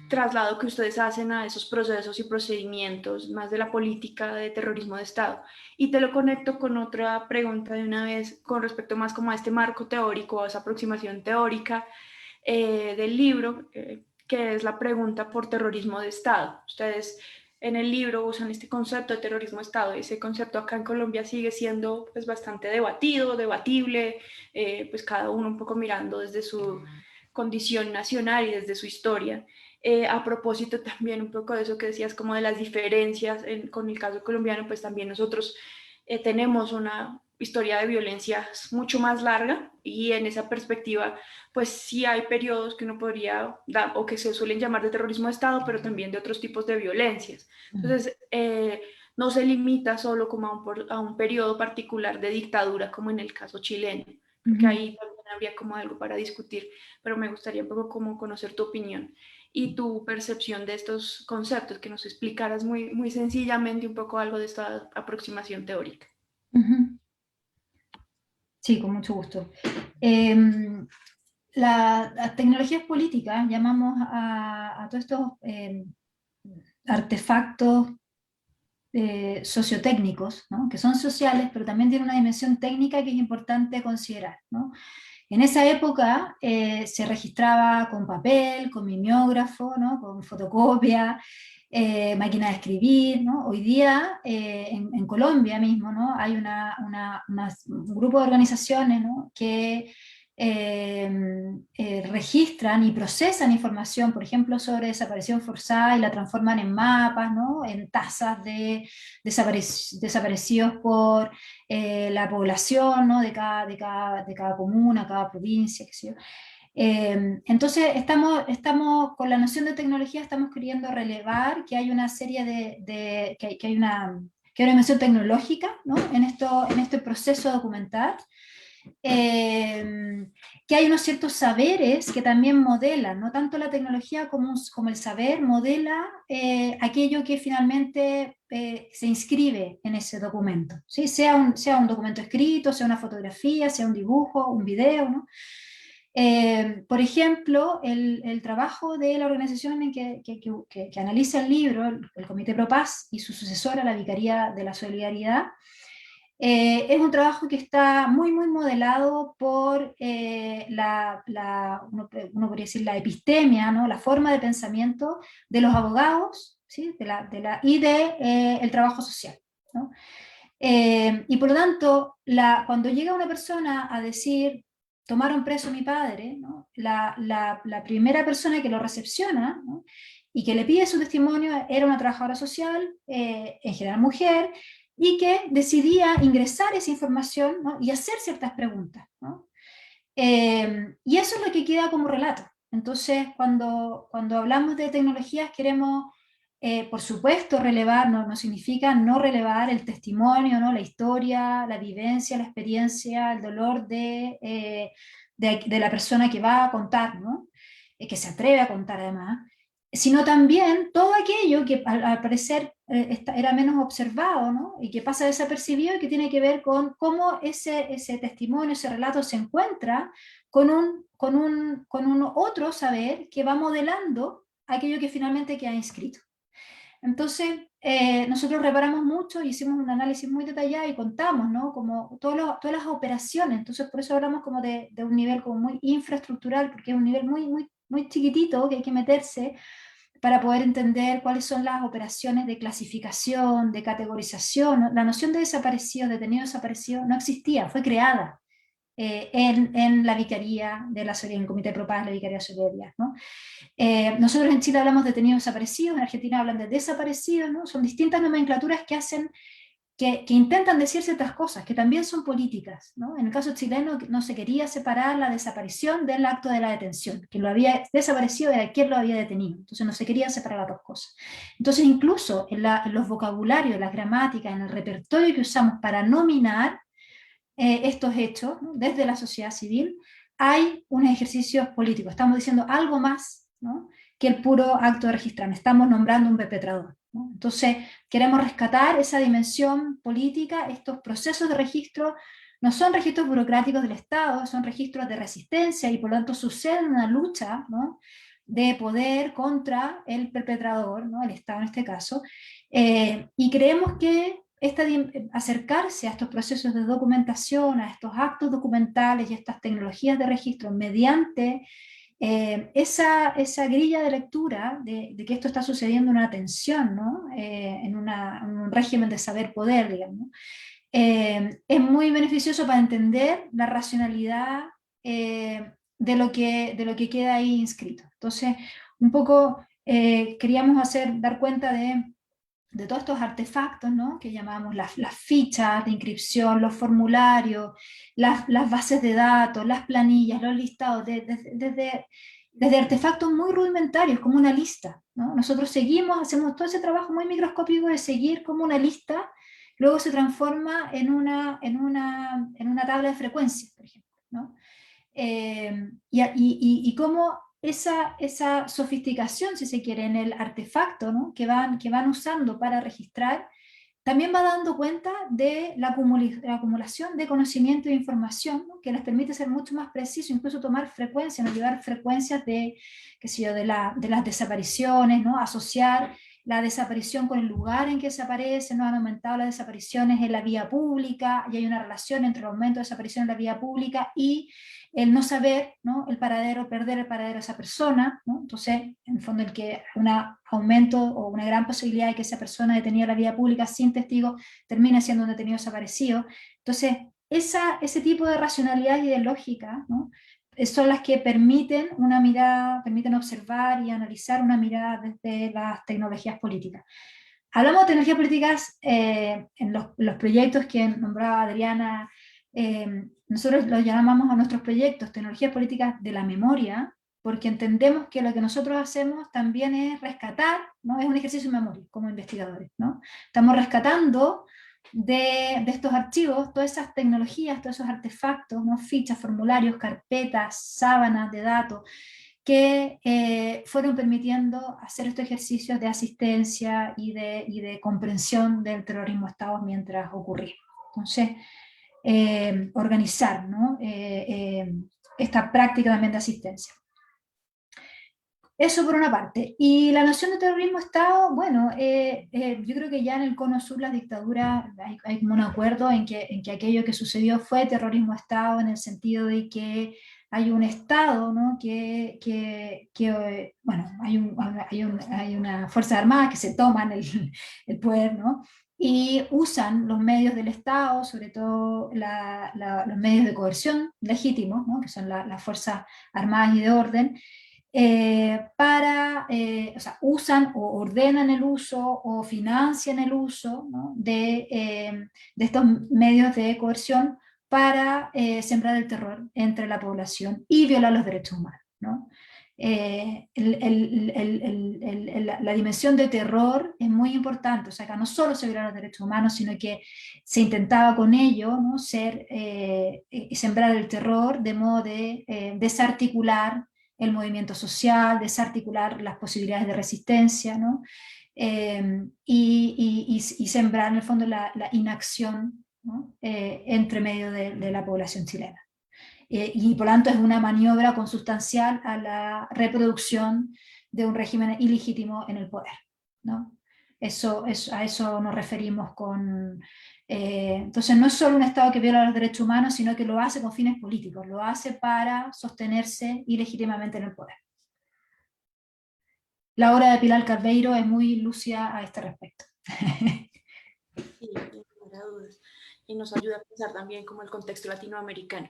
traslado que ustedes hacen a esos procesos y procedimientos, más de la política de terrorismo de Estado. Y te lo conecto con otra pregunta de una vez con respecto más como a este marco teórico, a esa aproximación teórica del libro, que es la pregunta por terrorismo de Estado. Ustedes en el libro usan este concepto de terrorismo de Estado. Ese concepto acá en Colombia sigue siendo pues, bastante debatible, pues cada uno un poco mirando desde su condición nacional y desde su historia. A propósito también un poco de eso que decías, como de las diferencias con el caso colombiano, pues también nosotros tenemos una historia de violencias mucho más larga y en esa perspectiva pues sí hay periodos que uno podría dar o que se suelen llamar de terrorismo de Estado, pero también de otros tipos de violencias. Entonces no se limita solo como a un periodo particular de dictadura como en el caso chileno, porque ahí también habría como algo para discutir, pero me gustaría un poco como conocer tu opinión y tu percepción de estos conceptos, que nos explicaras muy, muy sencillamente un poco algo de esta aproximación teórica.
Sí, con mucho gusto. Las tecnologías políticas, llamamos a todos estos artefactos sociotécnicos, ¿no? Que son sociales, pero también tienen una dimensión técnica que es importante considerar, ¿no? En esa época se registraba con papel, con mimeógrafo, ¿no? Con fotocopia, máquina de escribir, ¿no? Hoy día en Colombia mismo, ¿no? Hay un grupo de organizaciones, ¿no? que registran y procesan información, por ejemplo, sobre desaparición forzada y la transforman en mapas, ¿no? En tasas de desaparecidos por la población, ¿no? de cada comuna, cada provincia, qué sé yo. Entonces, estamos con la noción de tecnología, estamos queriendo relevar que hay una serie que hay una dimensión tecnológica, ¿no? en este proceso documental, que hay unos ciertos saberes que también modelan, no tanto la tecnología como el saber modela aquello que finalmente se inscribe en ese documento, ¿sí? sea un documento escrito, sea una fotografía, sea un dibujo, un video, ¿no? Por ejemplo, el trabajo de la organización que analiza el libro, el Comité Pro Paz y su sucesora, la Vicaría de la Solidaridad, es un trabajo que está muy, muy modelado por uno podría decir la epistemia, ¿no? La forma de pensamiento de los abogados, ¿sí? Y el trabajo social, ¿no? Y por lo tanto, cuando llega una persona a decir, tomaron preso a mi padre, ¿no? La primera persona que lo recepciona, ¿no? Y que le pide su testimonio era una trabajadora social, en general mujer, y que decidía ingresar esa información, ¿no? Y hacer ciertas preguntas, ¿no? Y eso es lo que queda como relato. Entonces, cuando hablamos de tecnologías, queremos, por supuesto, relevar, no significa no relevar el testimonio, ¿no? La historia, la vivencia, la experiencia, el dolor de la persona que va a contar, ¿no? Que se atreve a contar además, sino también todo aquello que al parecer era menos observado, ¿no? Y que pasa desapercibido y que tiene que ver con cómo ese testimonio, ese relato se encuentra con un otro saber que va modelando aquello que finalmente queda inscrito. Entonces, nosotros reparamos mucho, hicimos un análisis muy detallado y contamos, ¿no? Como todas las operaciones, entonces por eso hablamos como de un nivel como muy infraestructural, porque es un nivel muy, muy, muy chiquitito que hay que meterse para poder entender cuáles son las operaciones de clasificación, de categorización, ¿no? La noción de desaparecido, detenido desaparecido, no existía, fue creada en la Vicaría de la Solidaridad, en el Comité Pro Paz, la Vicaría de Solidaridad, ¿no? Nosotros en Chile hablamos de detenidos desaparecidos, en Argentina hablan de desaparecidos, ¿no? Son distintas nomenclaturas que hacen que intentan decir ciertas cosas, que también son políticas, ¿no? En el caso chileno no se quería separar la desaparición del acto de la detención. Quien lo había desaparecido era quien lo había detenido. Entonces no se querían separar las dos cosas. Entonces incluso en los vocabularios, las gramáticas, en el repertorio que usamos para nominar estos hechos, ¿no? Desde la sociedad civil, hay unos ejercicios políticos. Estamos diciendo algo más, ¿no? Que el puro acto de registrar. Estamos nombrando un perpetrador, ¿no? Entonces, queremos rescatar esa dimensión política. Estos procesos de registro no son registros burocráticos del Estado, son registros de resistencia y por lo tanto sucede una lucha, ¿no? De poder contra el perpetrador, ¿no? El Estado en este caso, y creemos que acercarse a estos procesos de documentación, a estos actos documentales y estas tecnologías de registro mediante esa grilla de lectura de que esto está sucediendo en una tensión, ¿no? En un régimen de saber-poder, digamos, es muy beneficioso para entender la racionalidad de lo que queda ahí inscrito. Entonces, un poco queríamos dar cuenta de todos estos artefactos, ¿no? Que llamamos las fichas de inscripción, los formularios, las bases de datos, las planillas, los listados, desde artefactos muy rudimentarios, como una lista, ¿no? Nosotros hacemos todo ese trabajo muy microscópico de seguir como una lista, luego se transforma en una tabla de frecuencias, por ejemplo, ¿no? Y cómo esa sofisticación, si se quiere, en el artefacto, ¿no? que van usando para registrar, también va dando cuenta de la acumulación de conocimiento e información, ¿no? Que les permite ser mucho más preciso, incluso tomar frecuencias, ¿no? Llevar frecuencias qué sé yo, de las desapariciones, ¿no? Asociar la desaparición con el lugar en que se aparece, ¿no? Han aumentado las desapariciones en la vía pública y hay una relación entre el aumento de desaparición en la vía pública y el no saber, ¿no? El paradero, perder el paradero de esa persona, ¿no? Entonces, en el fondo, un aumento o una gran posibilidad de que esa persona detenida en la vía pública sin testigos termine siendo un detenido desaparecido. Entonces, ese tipo de racionalidad y de lógica, ¿no? Son las que permiten una mirada, permiten observar y analizar una mirada desde las tecnologías políticas. Hablamos de tecnologías políticas en los proyectos que nombraba Adriana. Nosotros los llamamos a nuestros proyectos tecnologías políticas de la memoria, porque entendemos que lo que nosotros hacemos también es rescatar, ¿no? Es un ejercicio de memoria como investigadores, ¿no? Estamos rescatando de estos archivos todas esas tecnologías, todos esos artefactos, ¿no? Fichas, formularios, carpetas, sábanas de datos, que fueron permitiendo hacer estos ejercicios de asistencia y de comprensión del terrorismo de Estado mientras ocurría. Entonces, organizar, ¿no? esta práctica también de asistencia. Eso por una parte. Y la noción de terrorismo-Estado, bueno, yo creo que ya en el Cono Sur las dictaduras hay como un acuerdo en que aquello que sucedió fue terrorismo-Estado, en el sentido de que hay un Estado, ¿no? Bueno, hay una fuerza armada que se toman el poder, ¿no? Y usan los medios del Estado, sobre todo los medios de coerción legítimos, ¿no? Que son las fuerzas armadas y de orden, o sea, usan o ordenan el uso o financian el uso, ¿no? de estos medios de coerción para sembrar el terror entre la población y violar los derechos humanos, ¿no? La dimensión de terror es muy importante, o sea, acá no solo se violaron los derechos humanos, sino que se intentaba con ello, ¿no? Sembrar el terror de modo de desarticular el movimiento social, desarticular las posibilidades de resistencia, ¿no? Y sembrar en el fondo la inacción, ¿no? Entre medio de la población chilena. Y por lo tanto es una maniobra consustancial a la reproducción de un régimen ilegítimo en el poder, ¿no? A eso nos referimos con... entonces no es solo un Estado que viola los derechos humanos, sino que lo hace con fines políticos, lo hace para sostenerse ilegítimamente en el poder. La obra de Pilar Carbeiro es muy lúcida a este respecto.
Sí, sin lugar a dudas. Y nos ayuda a pensar también como el contexto latinoamericano.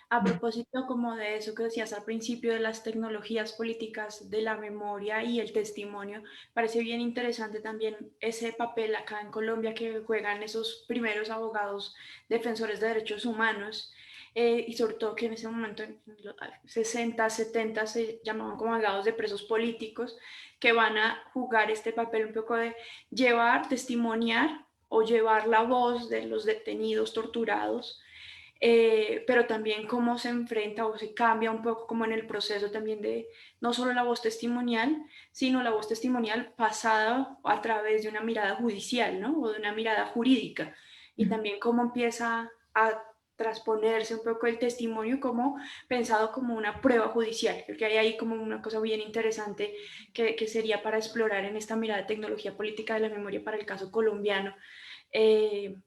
A propósito como de eso que decías al principio de las tecnologías políticas de la memoria y el testimonio, parece bien interesante también ese papel acá en Colombia que juegan esos primeros abogados defensores de derechos humanos, y sobre todo que en ese momento, en los 60, 70, se llamaban como abogados de presos políticos, que van a jugar este papel un poco de llevar, testimoniar o llevar la voz de los detenidos, torturados, pero también cómo se enfrenta o se cambia un poco como en el proceso también de no solo la voz testimonial, sino la voz testimonial pasada a través de una mirada judicial, ¿no? O de una mirada jurídica. Y también cómo empieza a transponerse un poco el testimonio como pensado como una prueba judicial. Creo que hay ahí como una cosa bien interesante que sería para explorar en esta mirada de tecnología política de la memoria para el caso colombiano,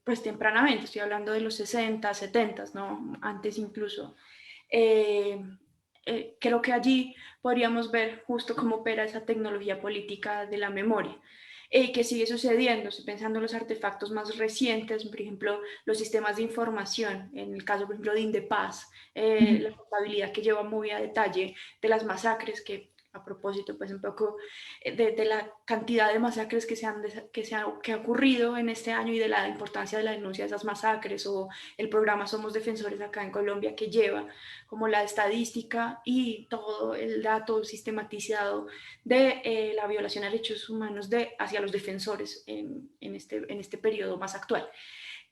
pues tempranamente, estoy hablando de los 60, 70, ¿no? Antes incluso. Creo que allí podríamos ver justo cómo opera esa tecnología política de la memoria. Que sigue sucediendo, estoy pensando en los artefactos más recientes, por ejemplo, los sistemas de información, en el caso, por ejemplo, de Indepaz, la contabilidad que lleva muy a detalle de las masacres, que a propósito, pues un poco de la cantidad de masacres que ha ocurrido en este año y de la importancia de la denuncia de esas masacres, o el programa Somos Defensores acá en Colombia, que lleva como la estadística y todo el dato sistematizado de la violación a derechos humanos hacia los defensores en este periodo más actual.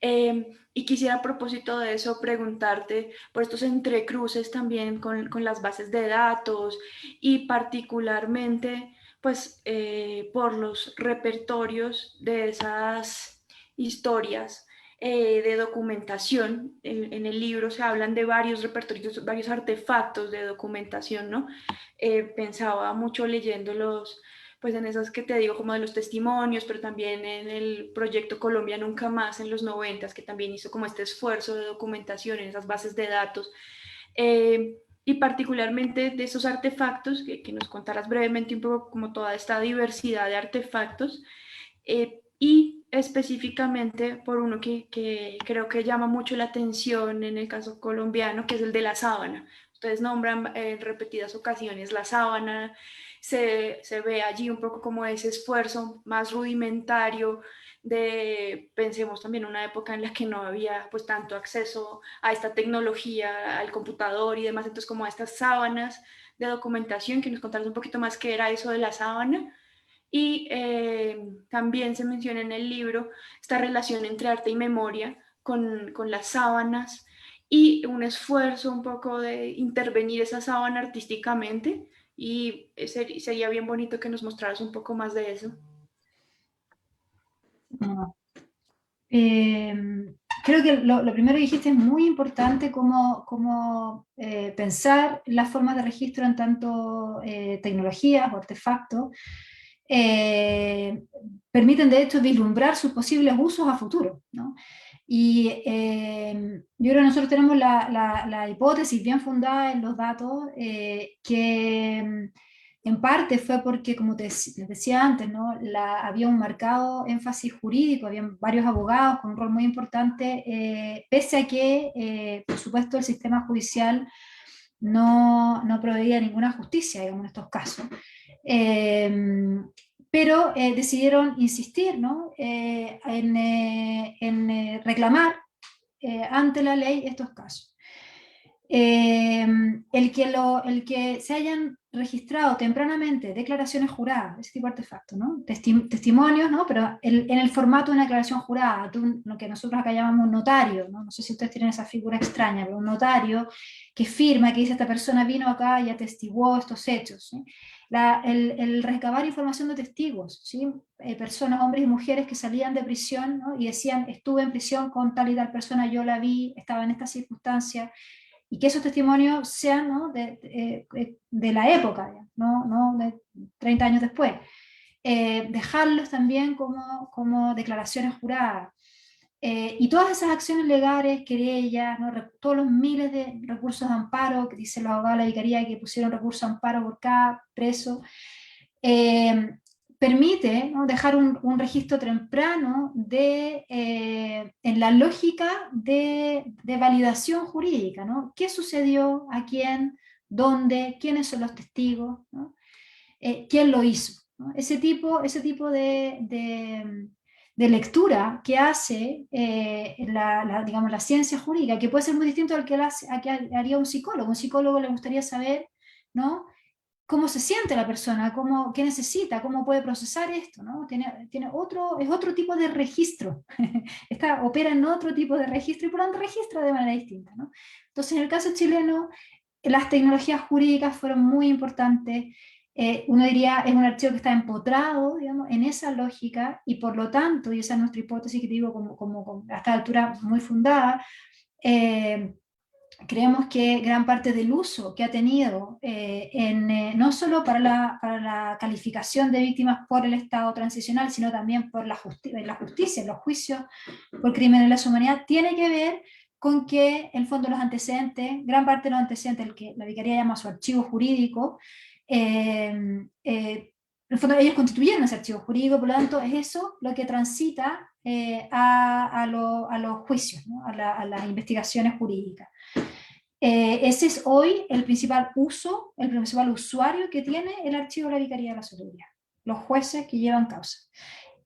Y quisiera a propósito de eso preguntarte por estos entrecruces también con las bases de datos y particularmente pues por los repertorios de esas historias de documentación. En el libro se hablan de varios repertorios, varios artefactos de documentación, ¿no? Pensaba mucho leyéndolos, pues en esas que te digo como de los testimonios, pero también en el proyecto Colombia Nunca Más en los 90, que también hizo como este esfuerzo de documentación en esas bases de datos, y particularmente de esos artefactos, que nos contaras brevemente un poco como toda esta diversidad de artefactos, y específicamente por uno que creo que llama mucho la atención en el caso colombiano, que es el de la sábana. Ustedes nombran en repetidas ocasiones la sábana. Se ve allí un poco como ese esfuerzo más rudimentario pensemos también una época en la que no había pues tanto acceso a esta tecnología, al computador y demás, entonces como a estas sábanas de documentación, que nos contaras un poquito más qué era eso de la sábana. Y también se menciona en el libro esta relación entre arte y memoria con las sábanas, y un esfuerzo un poco de intervenir esa sábana artísticamente, y sería bien bonito que nos mostraras un poco más de eso.
No. Creo que lo primero que dijiste es muy importante, como pensar las formas de registro en tanto tecnologías o artefactos permiten de hecho vislumbrar sus posibles usos a futuro, ¿no? Y yo creo que nosotros tenemos la hipótesis bien fundada en los datos que en parte fue porque, como les decía antes, ¿no? Había un marcado énfasis jurídico, había varios abogados con un rol muy importante, pese a que, por supuesto, el sistema judicial no proveía ninguna justicia, digamos, en estos casos. Pero decidieron insistir, ¿no? en reclamar ante la ley estos casos. El que se hayan registrado tempranamente declaraciones juradas, ese tipo de artefactos, ¿no? Testimonios, ¿no? Pero en el formato de una declaración jurada, lo que nosotros acá llamamos notario, ¿no? No sé si ustedes tienen esa figura extraña, pero un notario que firma, que dice esta persona vino acá y atestiguó estos hechos, ¿sí? El recabar información de testigos, ¿sí? Personas, hombres y mujeres que salían de prisión, ¿no? Y decían, estuve en prisión con tal y tal persona, yo la vi, estaba en esta circunstancia, y que esos testimonios sean, ¿no? de la época, no de 30 años después. Dejarlos también como declaraciones juradas. Y todas esas acciones legales, querellas, ¿no? Todos los miles de recursos de amparo, que dicen los abogados de la Vicaría que pusieron recursos de amparo por cada preso, permite, ¿no? dejar un registro temprano en la lógica de validación jurídica, ¿no? ¿Qué sucedió? ¿A quién? ¿Dónde? ¿Quiénes son los testigos? ¿No? ¿Quién lo hizo? ¿No? Ese tipo de lectura que hace digamos, la ciencia jurídica, que puede ser muy distinto al que haría un psicólogo. Un psicólogo le gustaría saber, ¿no? Cómo se siente la persona, qué necesita, cómo puede procesar esto, ¿no? Es otro tipo de registro, opera en otro tipo de registro y por lo tanto registra de manera distinta, ¿no? Entonces, en el caso chileno, las tecnologías jurídicas fueron muy importantes. Uno diría, es un archivo que está empotrado, digamos, en esa lógica y por lo tanto, y esa es nuestra hipótesis que te digo a esta altura muy fundada, creemos que gran parte del uso que ha tenido no solo para la calificación de víctimas por el Estado transicional, sino también por la justicia, en los juicios por crímenes de lesa humanidad, tiene que ver con que, en el fondo, los antecedentes, gran parte de los antecedentes, el que la Vicaría llama su archivo jurídico, en el fondo ellos constituyeron ese archivo jurídico, por lo tanto es eso lo que transita a los juicios, ¿no? a las investigaciones jurídicas. Ese es hoy el principal usuario que tiene el archivo de la Vicaría de la Solería, los jueces que llevan causa.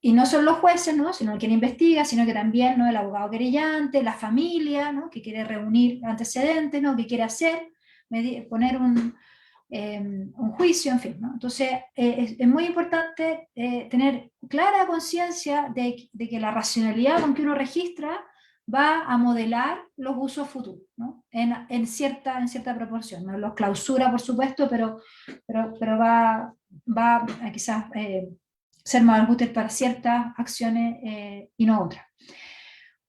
Y no solo los jueces, ¿no? Sino quien investiga, sino que también, ¿no? el abogado querellante, la familia, ¿no? que quiere reunir antecedentes, ¿no? que quiere hacer, poner un juicio, en fin, ¿no? Entonces es muy importante tener clara conciencia de que la racionalidad con que uno registra va a modelar los usos futuros, ¿no? en cierta proporción. No los clausura, por supuesto, pero va a quizás ser más útil para ciertas acciones y no otras.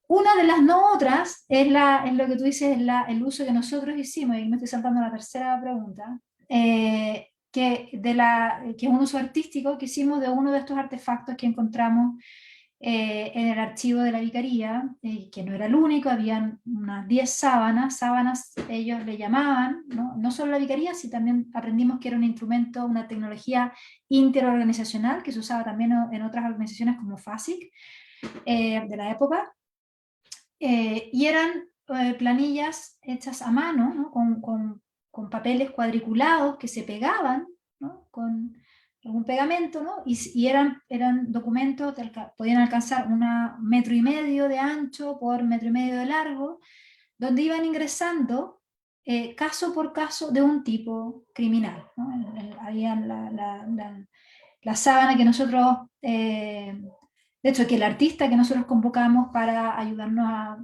Una de las no otras es lo que tú dices, el uso que nosotros hicimos, y me estoy saltando la tercera pregunta, que es un uso artístico que hicimos de uno de estos artefactos que encontramos en el archivo de la Vicaría, que no era el único, habían unas 10 sábanas ellos le llamaban, no solo la Vicaría, sino también aprendimos que era un instrumento, una tecnología interorganizacional que se usaba también en otras organizaciones como FASIC de la época, y eran planillas hechas a mano, ¿no? con papeles cuadriculados que se pegaban, ¿no? con algún pegamento, ¿no? y eran documentos que podían alcanzar 1,5 metros de ancho por 1,5 metros de largo, donde iban ingresando caso por caso de un tipo criminal, ¿no? Había la sábana que nosotros, de hecho, que el artista que nosotros convocamos para ayudarnos a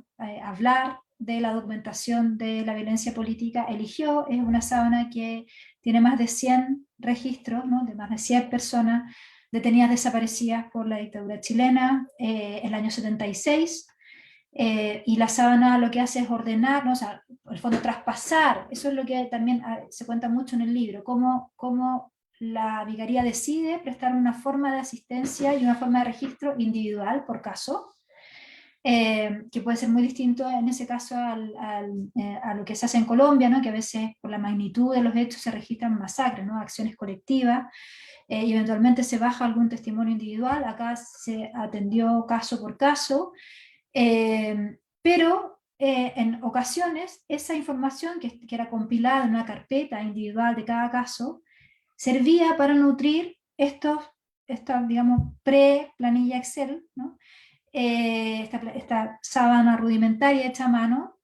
hablar de la documentación de la violencia política eligió, es una sábana que tiene más de 100 registros, ¿no? de más de 100 personas detenidas desaparecidas por la dictadura chilena el año 76, y la sábana lo que hace es ordenar, ¿no? O sea, en el fondo traspasar, eso es lo que también se cuenta mucho en el libro, cómo la vicaría decide prestar una forma de asistencia y una forma de registro individual por caso, que puede ser muy distinto en ese caso a lo que se hace en Colombia, ¿no? Que a veces por la magnitud de los hechos se registran masacres, ¿no? Acciones colectivas, y eventualmente se baja algún testimonio individual. Acá se atendió caso por caso, pero en ocasiones esa información que era compilada en una carpeta individual de cada caso servía para nutrir esta, digamos, pre-planilla Excel, ¿no? Esta sábana rudimentaria hecha a mano,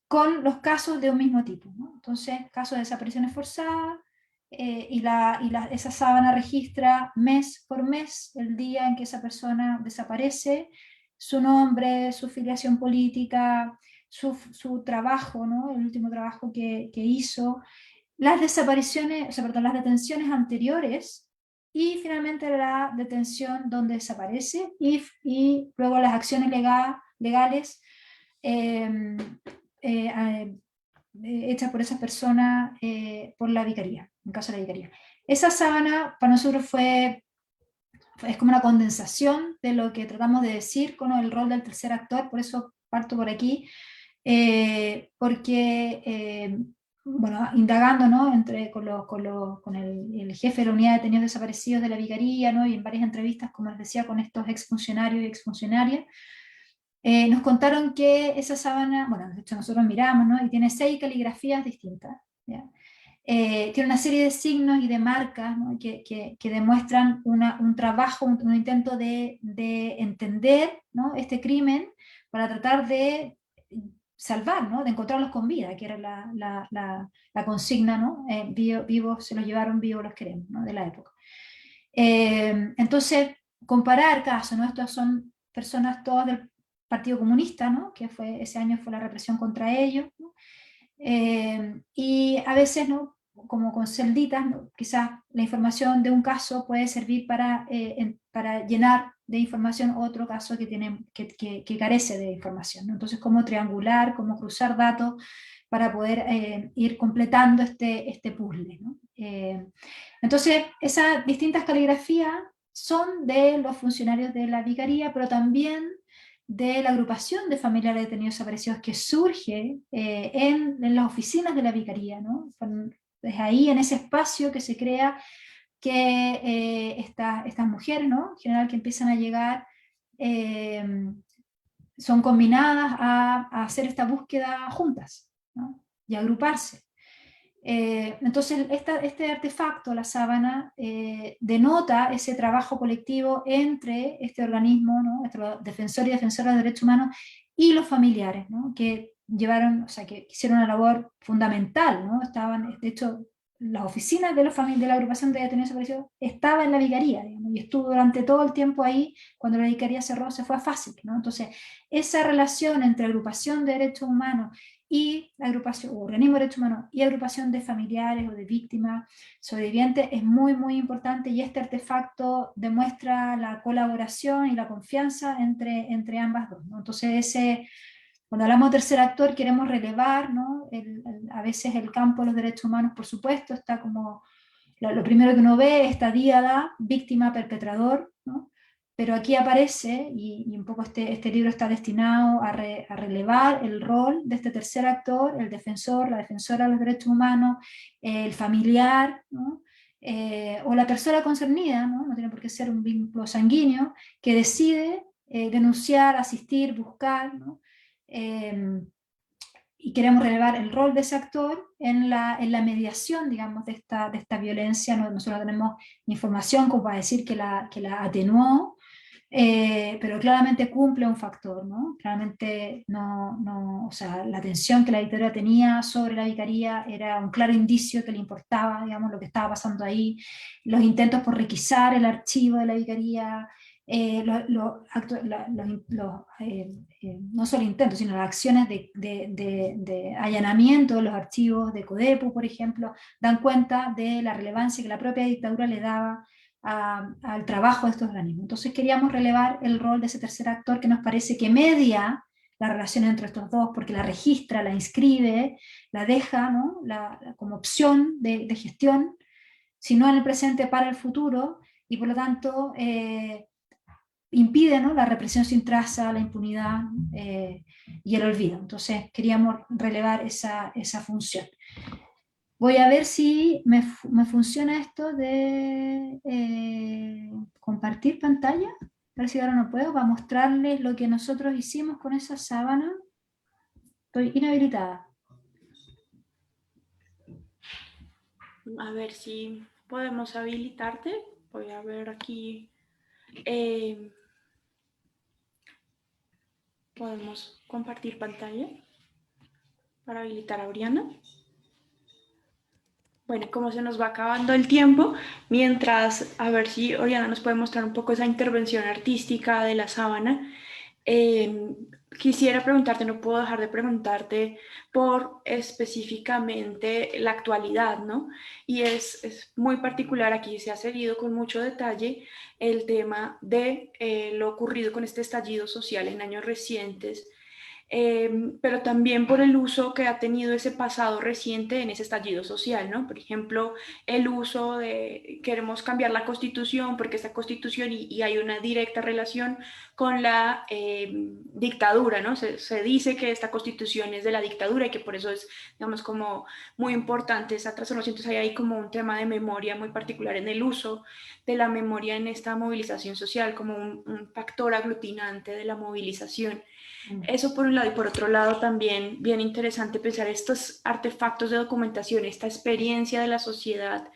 con los casos de un mismo tipo, ¿no? Entonces, casos de desapariciones forzadas, esa sábana registra mes por mes el día en que esa persona desaparece, su nombre, su filiación política, su trabajo, ¿no? El último trabajo que hizo, las desapariciones, o sea, perdón, las detenciones anteriores, y finalmente la detención donde desaparece, luego las acciones legales eh, eh, hechas por esas personas por la vicaría, en caso de la vicaría. Esa sábana para nosotros es como una condensación de lo que tratamos de decir con el rol del tercer actor, por eso parto por aquí, porque bueno, indagando, ¿no? Con el jefe de la unidad de detenidos desaparecidos de la vicaría, ¿no? Y en varias entrevistas, como les decía, con estos exfuncionarios y exfuncionarias, nos contaron que esa sábana, bueno, de hecho nosotros miramos, ¿no? Y tiene 6 caligrafías distintas, ¿ya? Tiene una serie de signos y de marcas, ¿no? que demuestran un trabajo, un intento de entender, ¿no? Este crimen para tratar de salvar, ¿no? De encontrarlos con vida, que era la consigna, ¿no? Vivos se los llevaron, vivos los queremos, ¿no? De la época. Entonces, comparar casos, ¿no? Estos son personas todas del Partido Comunista, ¿no? Que ese año fue la represión contra ellos, ¿no? Y a veces, ¿no? Como con celditas, ¿no? Quizás la información de un caso puede servir para llenar de información otro caso que carece de información, ¿no? Entonces, cómo triangular, cómo cruzar datos para poder ir completando este puzzle, ¿no? Entonces, esas distintas caligrafías son de los funcionarios de la vicaría, pero también de la agrupación de familiares detenidos desaparecidos que surge en las oficinas de la vicaría, ¿no? Es ahí, en ese espacio que se crea, que estas mujeres, ¿no? En general, que empiezan a llegar, son combinadas a hacer esta búsqueda juntas, ¿no? Y a agruparse. Entonces, este artefacto, la sábana, denota ese trabajo colectivo entre este organismo, ¿no? Entre los defensores y defensoras de derechos humanos y los familiares, ¿no? Que llevaron, o sea, que hicieron una labor fundamental, ¿no? Estaban, de hecho, las oficinas de la agrupación de detenidos desaparecidos estaba en la vicaría, digamos, y estuvo durante todo el tiempo ahí. Cuando la vicaría cerró, se fue a FASIC, ¿no? Entonces, esa relación entre agrupación de derechos humanos y la agrupación, o organismo de derechos humanos, y agrupación de familiares o de víctimas sobrevivientes es muy, muy importante, y este artefacto demuestra la colaboración y la confianza entre ambas dos, ¿no? Entonces, cuando hablamos de tercer actor, queremos relevar, ¿no? A veces el campo de los derechos humanos, por supuesto, está como lo primero que uno ve, esta díada, víctima, perpetrador, ¿no? Pero aquí aparece, y un poco este libro está destinado a relevar el rol de este tercer actor, el defensor, la defensora de los derechos humanos, el familiar, ¿no? O la persona concernida, ¿no? No tiene por qué ser un vínculo sanguíneo, que decide denunciar, asistir, buscar, ¿no? Y queremos relevar el rol de ese actor en la mediación, digamos, de esta violencia. Nosotros no tenemos información como para decir que la atenuó, pero claramente cumple un factor, ¿no? Claramente o sea, la atención que la dictadura tenía sobre la vicaría era un claro indicio que le importaba, digamos, lo que estaba pasando ahí, los intentos por requisar el archivo de la vicaría, no solo intentos, sino las acciones de allanamiento de los archivos de CODEPU, por ejemplo, dan cuenta de la relevancia que la propia dictadura le daba al trabajo de estos organismos. Entonces queríamos relevar el rol de ese tercer actor que nos parece que media la relación entre estos dos, porque la registra, la inscribe, la deja, ¿no? Como opción de gestión, si no en el presente para el futuro, y por lo tanto impide, ¿no?, la represión sin traza, la impunidad y el olvido. Entonces queríamos relevar esa función. Voy a ver si me funciona esto de compartir pantalla. A ver si ahora no puedo, para mostrarles lo que nosotros hicimos con esa sábana. Estoy inhabilitada.
A ver si podemos habilitarte. Voy a ver aquí. Podemos compartir pantalla para habilitar a Oriana. Bueno, como se nos va acabando el tiempo, mientras a ver si Oriana nos puede mostrar un poco esa intervención artística de la sábana, quisiera preguntarte, no puedo dejar de preguntarte por específicamente la actualidad, ¿no? Y es muy particular, aquí se ha seguido con mucho detalle el tema de lo ocurrido con este estallido social en años recientes, pero también por el uso que ha tenido ese pasado reciente en ese estallido social, ¿no? Por ejemplo, el uso de queremos cambiar la Constitución porque esta Constitución y hay una directa relación con la dictadura, ¿no? Se dice que esta Constitución es de la dictadura y que por eso es, digamos, como muy importante esa transformación. Entonces hay ahí como un tema de memoria muy particular en el uso de la memoria en esta movilización social como un factor aglutinante de la movilización. Eso por un lado, y por otro lado también bien interesante pensar estos artefactos de documentación, esta experiencia de la sociedad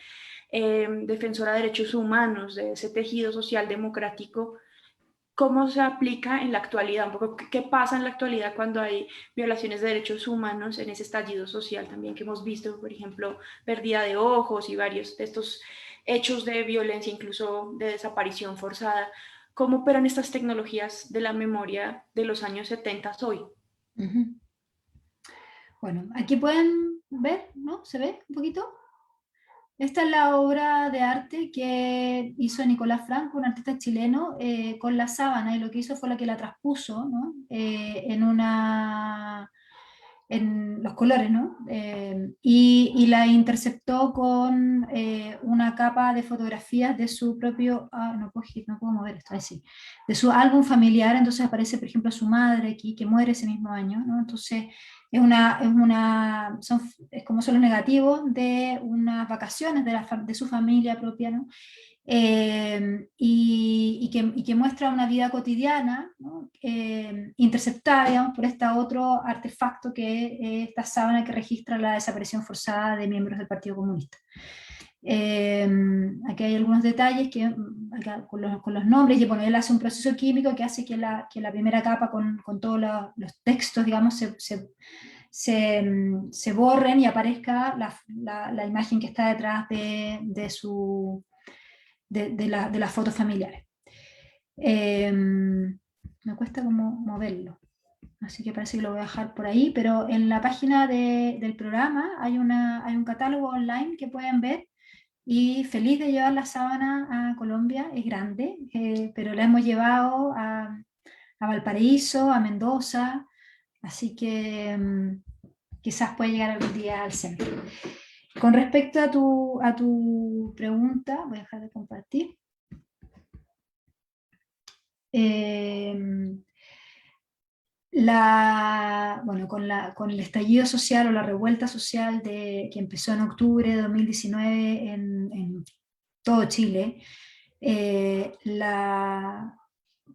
defensora de derechos humanos, de ese tejido social democrático, cómo se aplica en la actualidad, un poco qué pasa en la actualidad cuando hay violaciones de derechos humanos en ese estallido social también que hemos visto, por ejemplo, pérdida de ojos y varios de estos hechos de violencia, incluso de desaparición forzada. ¿Cómo operan estas tecnologías de la memoria de los años 70 hoy?
Uh-huh. Bueno, aquí pueden ver, ¿no? ¿Se ve un poquito? Esta es la obra de arte que hizo Nicolás Franco, un artista chileno, con la sábana, y lo que hizo fue la que la transpuso, ¿no? En los colores, ¿no? Y la interceptó con una capa de fotografías de su propio, no puedo mover esto, ahí sí, de su álbum familiar. Entonces aparece, por ejemplo, su madre aquí, que muere ese mismo año, ¿no? Entonces es como son los negativos de unas vacaciones de su familia propia, ¿no? Y que muestra una vida cotidiana, ¿no? Interceptada, digamos, por este otro artefacto que es esta sábana que registra la desaparición forzada de miembros del Partido Comunista. Aquí hay algunos detalles que, acá, con los nombres, y bueno, él hace un proceso químico que hace que la primera capa con todos los textos, digamos, se borren y aparezca la imagen que está detrás de las fotos familiares. Me cuesta como moverlo, así que parece que lo voy a dejar por ahí, pero en la página del programa hay un catálogo online que pueden ver, y feliz de llevar la sábana a Colombia. Es grande, pero la hemos llevado a Valparaíso, a Mendoza, así que quizás puede llegar algún día al centro. Con respecto a tu pregunta, voy a dejar de compartir. Bueno, con el estallido social o la revuelta social que empezó en octubre de 2019 en todo Chile,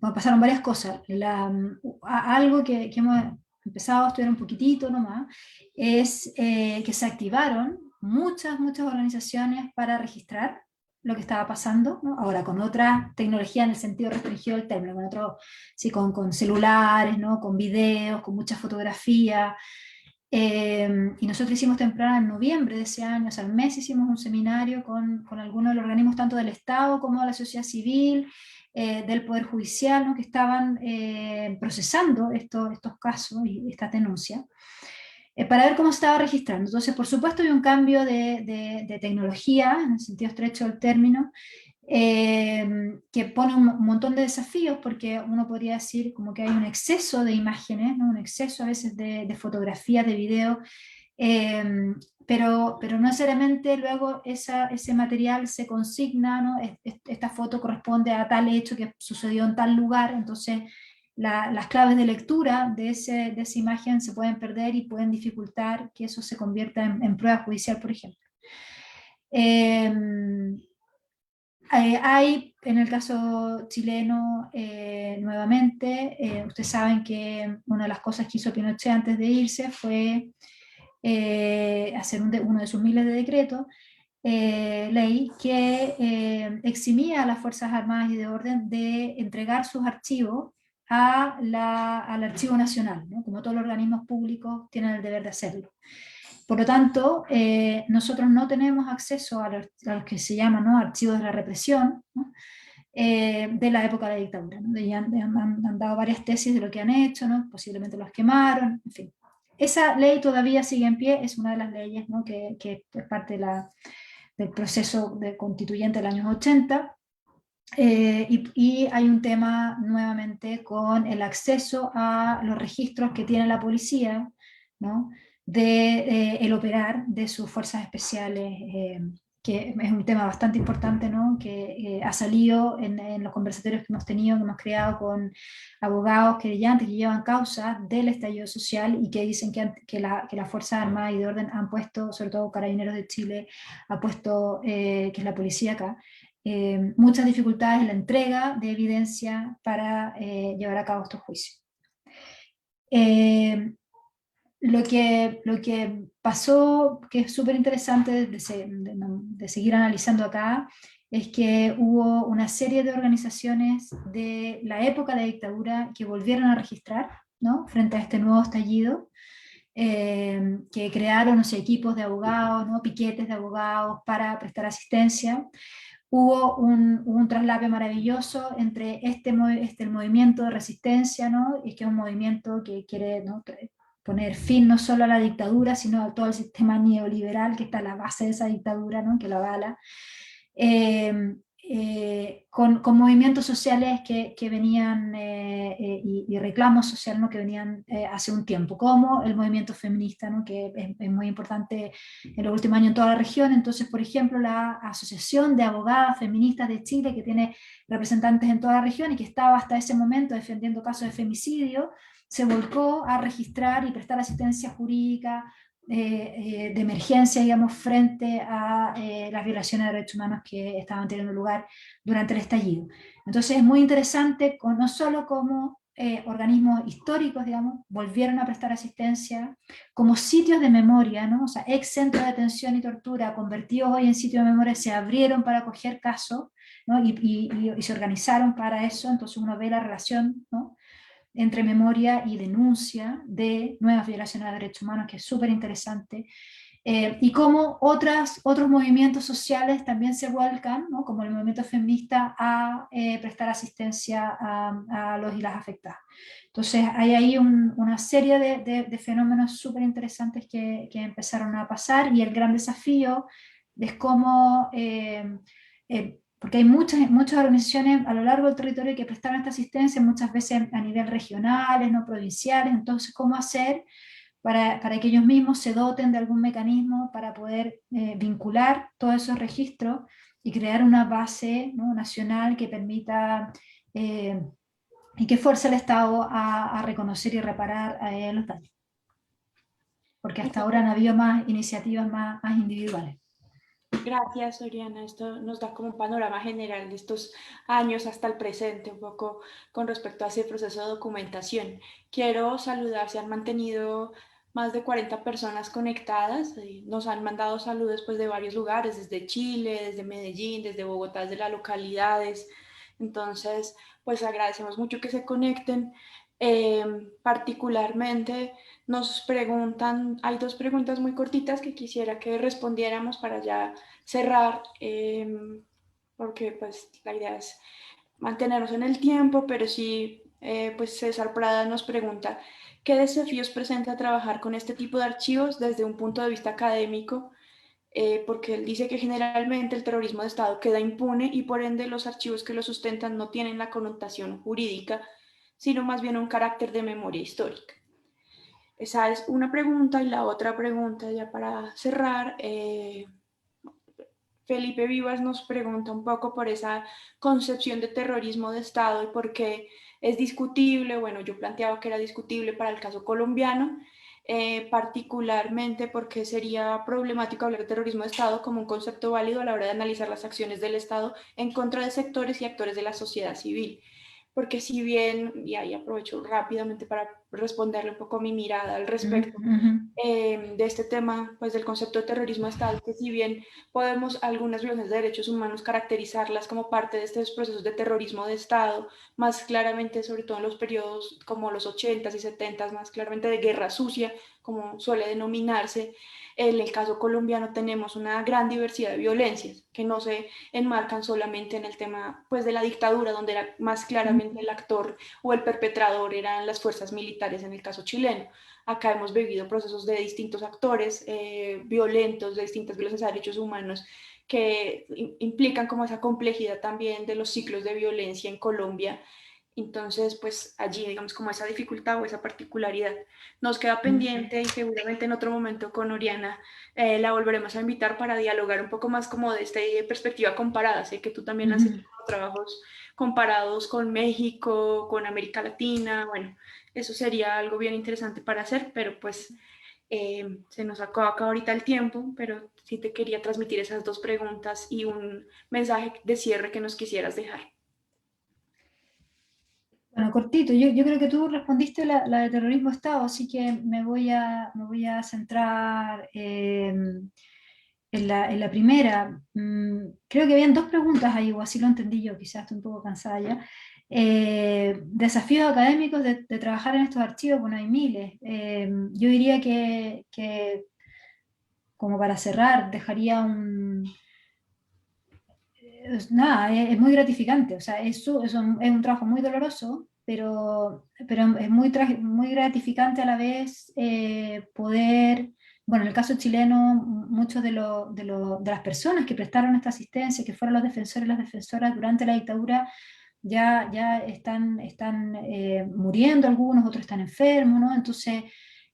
pasaron varias cosas. Algo que hemos empezado a estudiar un poquitito nomás es que se activaron muchas organizaciones para registrar lo que estaba pasando, ¿no? Ahora con otra tecnología en el sentido restringido del término, sí, con celulares, ¿no? Con videos, con mucha fotografía. Y nosotros hicimos temprano en noviembre de ese año, o sea, al mes hicimos un seminario con algunos de los organismos tanto del Estado como de la sociedad civil, del Poder Judicial, ¿no? Que estaban procesando estos casos y estas denuncias, para ver cómo se estaba registrando. Entonces, por supuesto, hay un cambio de tecnología, en el sentido estrecho del término, que pone un montón de desafíos, porque uno podría decir como que hay un exceso de imágenes, ¿no? Un exceso a veces de fotografías, de video, pero no necesariamente luego ese material se consigna, ¿no? Esta foto corresponde a tal hecho que sucedió en tal lugar, entonces las claves de lectura de esa imagen se pueden perder y pueden dificultar que eso se convierta en prueba judicial, por ejemplo. Hay, en el caso chileno, nuevamente, ustedes saben que una de las cosas que hizo Pinochet antes de irse fue hacer uno de sus miles de decretos, ley, que eximía a las Fuerzas Armadas y de Orden de entregar sus archivos al Archivo Nacional, ¿no? Como todos los organismos públicos tienen el deber de hacerlo. Por lo tanto, nosotros no tenemos acceso a los que se llaman, ¿no?, archivos de la represión, ¿no?, de la época de la dictadura, ¿no? Han dado varias tesis de lo que han hecho, ¿no? Posiblemente los quemaron, en fin. Esa ley todavía sigue en pie, es una de las leyes, ¿no?, que es parte del proceso constituyente del año 80. Y hay un tema nuevamente con el acceso a los registros que tiene la policía, ¿no?, de el operar de sus fuerzas especiales, que es un tema bastante importante, ¿no?, que ha salido en los conversatorios que hemos tenido, que hemos creado con abogados querellantes que llevan causa del estallido social y que dicen que las Fuerzas Armadas y de Orden han puesto, sobre todo Carabineros de Chile, ha puesto, que es la policía acá, muchas dificultades en la entrega de evidencia para llevar a cabo estos juicios. Lo que pasó, que es súper interesante de seguir analizando acá, es que hubo una serie de organizaciones de la época de la dictadura que volvieron a registrar, ¿no?, frente a este nuevo estallido, que crearon, no sé, equipos de abogados, ¿no?, piquetes de abogados para prestar asistencia. Hubo un traslape maravilloso entre el movimiento de resistencia, ¿no?, y que es un movimiento que quiere, ¿no?, poner fin no solo a la dictadura, sino a todo el sistema neoliberal que está a la base de esa dictadura, ¿no?, que lo avala, con movimientos sociales que venían, y reclamos sociales, ¿no?, que venían hace un tiempo, como el movimiento feminista, ¿no?, que es muy importante en los últimos años en toda la región. Entonces, por ejemplo, la Asociación de Abogadas Feministas de Chile, que tiene representantes en toda la región y que estaba hasta ese momento defendiendo casos de femicidio, se volcó a registrar y prestar asistencia jurídica de emergencia, digamos, frente a las violaciones de derechos humanos que estaban teniendo lugar durante el estallido. Entonces es muy interesante, no solo como organismos históricos, digamos, volvieron a prestar asistencia, como sitios de memoria, ¿no? O sea, ex centros de detención y tortura, convertidos hoy en sitios de memoria, se abrieron para acoger casos, ¿no?, y se organizaron para eso. Entonces uno ve la relación, ¿no?, entre memoria y denuncia de nuevas violaciones de derechos humanos, que es súper interesante, y cómo otros movimientos sociales también se vuelcan, ¿no?, como el movimiento feminista, a prestar asistencia a los y las afectadas. Entonces hay ahí una serie de fenómenos súper interesantes que empezaron a pasar, y el gran desafío es cómo... porque hay muchas organizaciones a lo largo del territorio que prestaron esta asistencia, muchas veces a nivel regionales, no provinciales. Entonces, ¿cómo hacer para que ellos mismos se doten de algún mecanismo para poder vincular todos esos registros y crear una base, ¿no?, nacional que permita y que fuerce al Estado a reconocer y reparar los daños? Porque hasta ahora han habido más iniciativas más individuales.
Gracias, Oriana. Esto nos da como un panorama general de estos años hasta el presente, un poco con respecto a ese proceso de documentación. Quiero saludar, se han mantenido más de 40 personas conectadas, nos han mandado saludos pues, de varios lugares, desde Chile, desde Medellín, desde Bogotá, desde las localidades. Entonces, pues agradecemos mucho que se conecten. Particularmente nos preguntan, hay dos preguntas muy cortitas que quisiera que respondiéramos para ya cerrar, porque pues la idea es mantenernos en el tiempo, pero sí, pues César Prada nos pregunta, ¿qué desafíos presenta trabajar con este tipo de archivos desde un punto de vista académico? porque él dice que generalmente el terrorismo de Estado queda impune y por ende los archivos que lo sustentan no tienen la connotación jurídica, sino más bien un carácter de memoria histórica. Esa es una pregunta, y la otra pregunta, ya para cerrar, Felipe Vivas nos pregunta un poco por esa concepción de terrorismo de Estado y por qué es discutible. Bueno, yo planteaba que era discutible para el caso colombiano, particularmente porque sería problemático hablar de terrorismo de Estado como un concepto válido a la hora de analizar las acciones del Estado en contra de sectores y actores de la sociedad civil. Porque si bien, y ahí aprovecho rápidamente para responderle un poco mi mirada al respecto, de este tema, pues del concepto de terrorismo de Estado, que si bien podemos algunas violaciones de derechos humanos caracterizarlas como parte de estos procesos de terrorismo de Estado, más claramente, sobre todo en los periodos como los 80s y 70s, más claramente de guerra sucia, como suele denominarse, en el caso colombiano tenemos una gran diversidad de violencias que no se enmarcan solamente en el tema pues, de la dictadura, donde era más claramente el actor o el perpetrador eran las fuerzas militares en el caso chileno. Acá hemos vivido procesos de distintos actores violentos, de distintas violaciones a derechos humanos, que implican como esa complejidad también de los ciclos de violencia en Colombia. Entonces, pues allí, digamos, como esa dificultad o esa particularidad nos queda pendiente, y seguramente en otro momento con Oriana la volveremos a invitar para dialogar un poco más como de esta perspectiva comparada. Sé que tú también has hecho trabajos comparados con México, con América Latina. Bueno, eso sería algo bien interesante para hacer, pero pues se nos acaba acá ahorita el tiempo, pero sí te quería transmitir esas dos preguntas y un mensaje de cierre que nos quisieras dejar.
Bueno, cortito, yo creo que tú respondiste la de terrorismo de Estado, así que me voy a centrar en la primera. Creo que habían dos preguntas ahí, o así lo entendí yo, quizás estoy un poco cansada ya. Desafíos académicos de trabajar en estos archivos, bueno, hay miles. Yo diría que, como para cerrar, dejaría nada, es muy gratificante, o sea, es un trabajo muy doloroso, pero es muy gratificante a la vez poder, bueno, en el caso chileno, muchos de las personas que prestaron esta asistencia, que fueron los defensores y las defensoras durante la dictadura, ya están muriendo algunos, otros están enfermos, ¿no? Entonces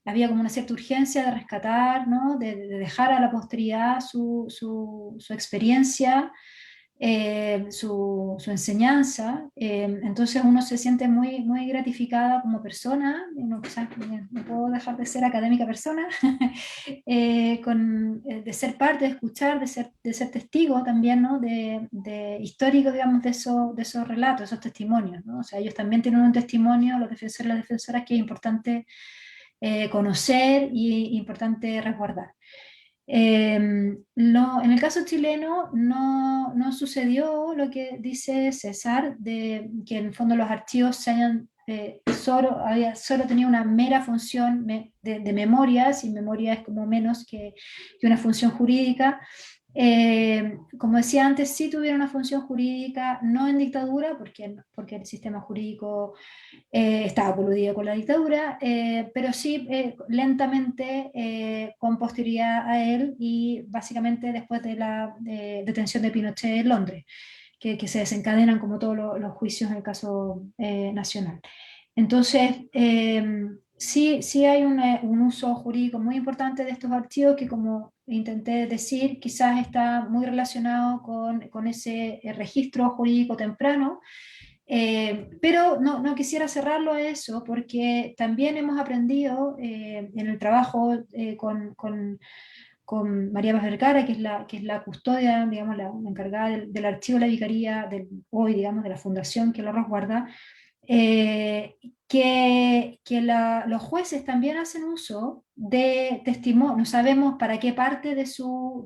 había como una cierta urgencia de rescatar, ¿no? De dejar a la posteridad su experiencia, su enseñanza. Entonces uno se siente muy gratificada como persona, no, quizás no puedo dejar de ser académica persona, de ser parte, de escuchar, de ser testigo también, ¿no? De histórico, digamos, de esos relatos, esos testimonios, ¿no? O sea, ellos también tienen un testimonio, los defensores y las defensoras, que es importante conocer y importante resguardar. En el caso chileno no sucedió lo que dice César, de que en el fondo los archivos se hayan solo tenía una mera función de memoria, si memoria es como menos que una función jurídica. Como decía antes, sí tuvieron una función jurídica, no en dictadura, porque el sistema jurídico estaba coludido con la dictadura, pero sí lentamente con posterioridad a él y básicamente después de la detención de Pinochet en Londres, que se desencadenan como todos los juicios en el caso nacional. Entonces, sí hay un uso jurídico muy importante de estos archivos que, como intenté decir, quizás está muy relacionado con ese registro jurídico temprano. Pero no quisiera cerrarlo a eso, porque también hemos aprendido en el trabajo con María Paz Vergara, que es la custodia, digamos, la encargada del archivo de la Vicaría, hoy, digamos, de la fundación que lo resguarda, los jueces también hacen uso de testimonio. No sabemos para qué parte de su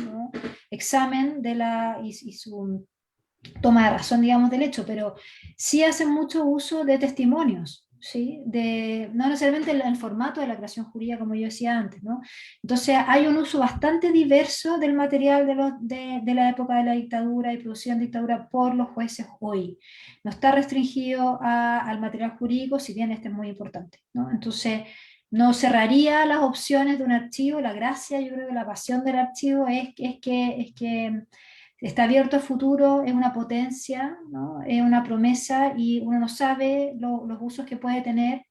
¿no? examen y su toma de razón, digamos, del hecho, pero sí hacen mucho uso de testimonios, ¿sí? No necesariamente el formato de la creación jurídica, como yo decía antes, ¿no? Entonces hay un uso bastante diverso del material de la época de la dictadura y producción de dictadura por los jueces hoy. No está restringido al material jurídico, si bien este es muy importante, ¿no? Entonces, no cerraría las opciones de un archivo. La gracia, yo creo que la pasión del archivo es que está abierto al futuro, es una potencia, ¿no? Es una promesa y uno no sabe los usos que puede tener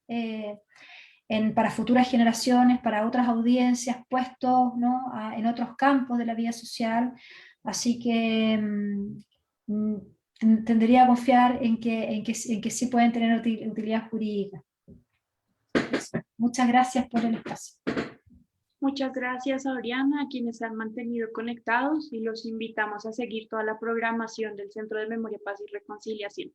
para futuras generaciones, para otras audiencias, puestos, ¿no? En otros campos de la vida social. Así que tendería a confiar en que sí pueden tener utilidad jurídica. Muchas gracias por el espacio.
Muchas gracias a Oriana, a quienes se han mantenido conectados, y los invitamos a seguir toda la programación del Centro de Memoria, Paz y Reconciliación.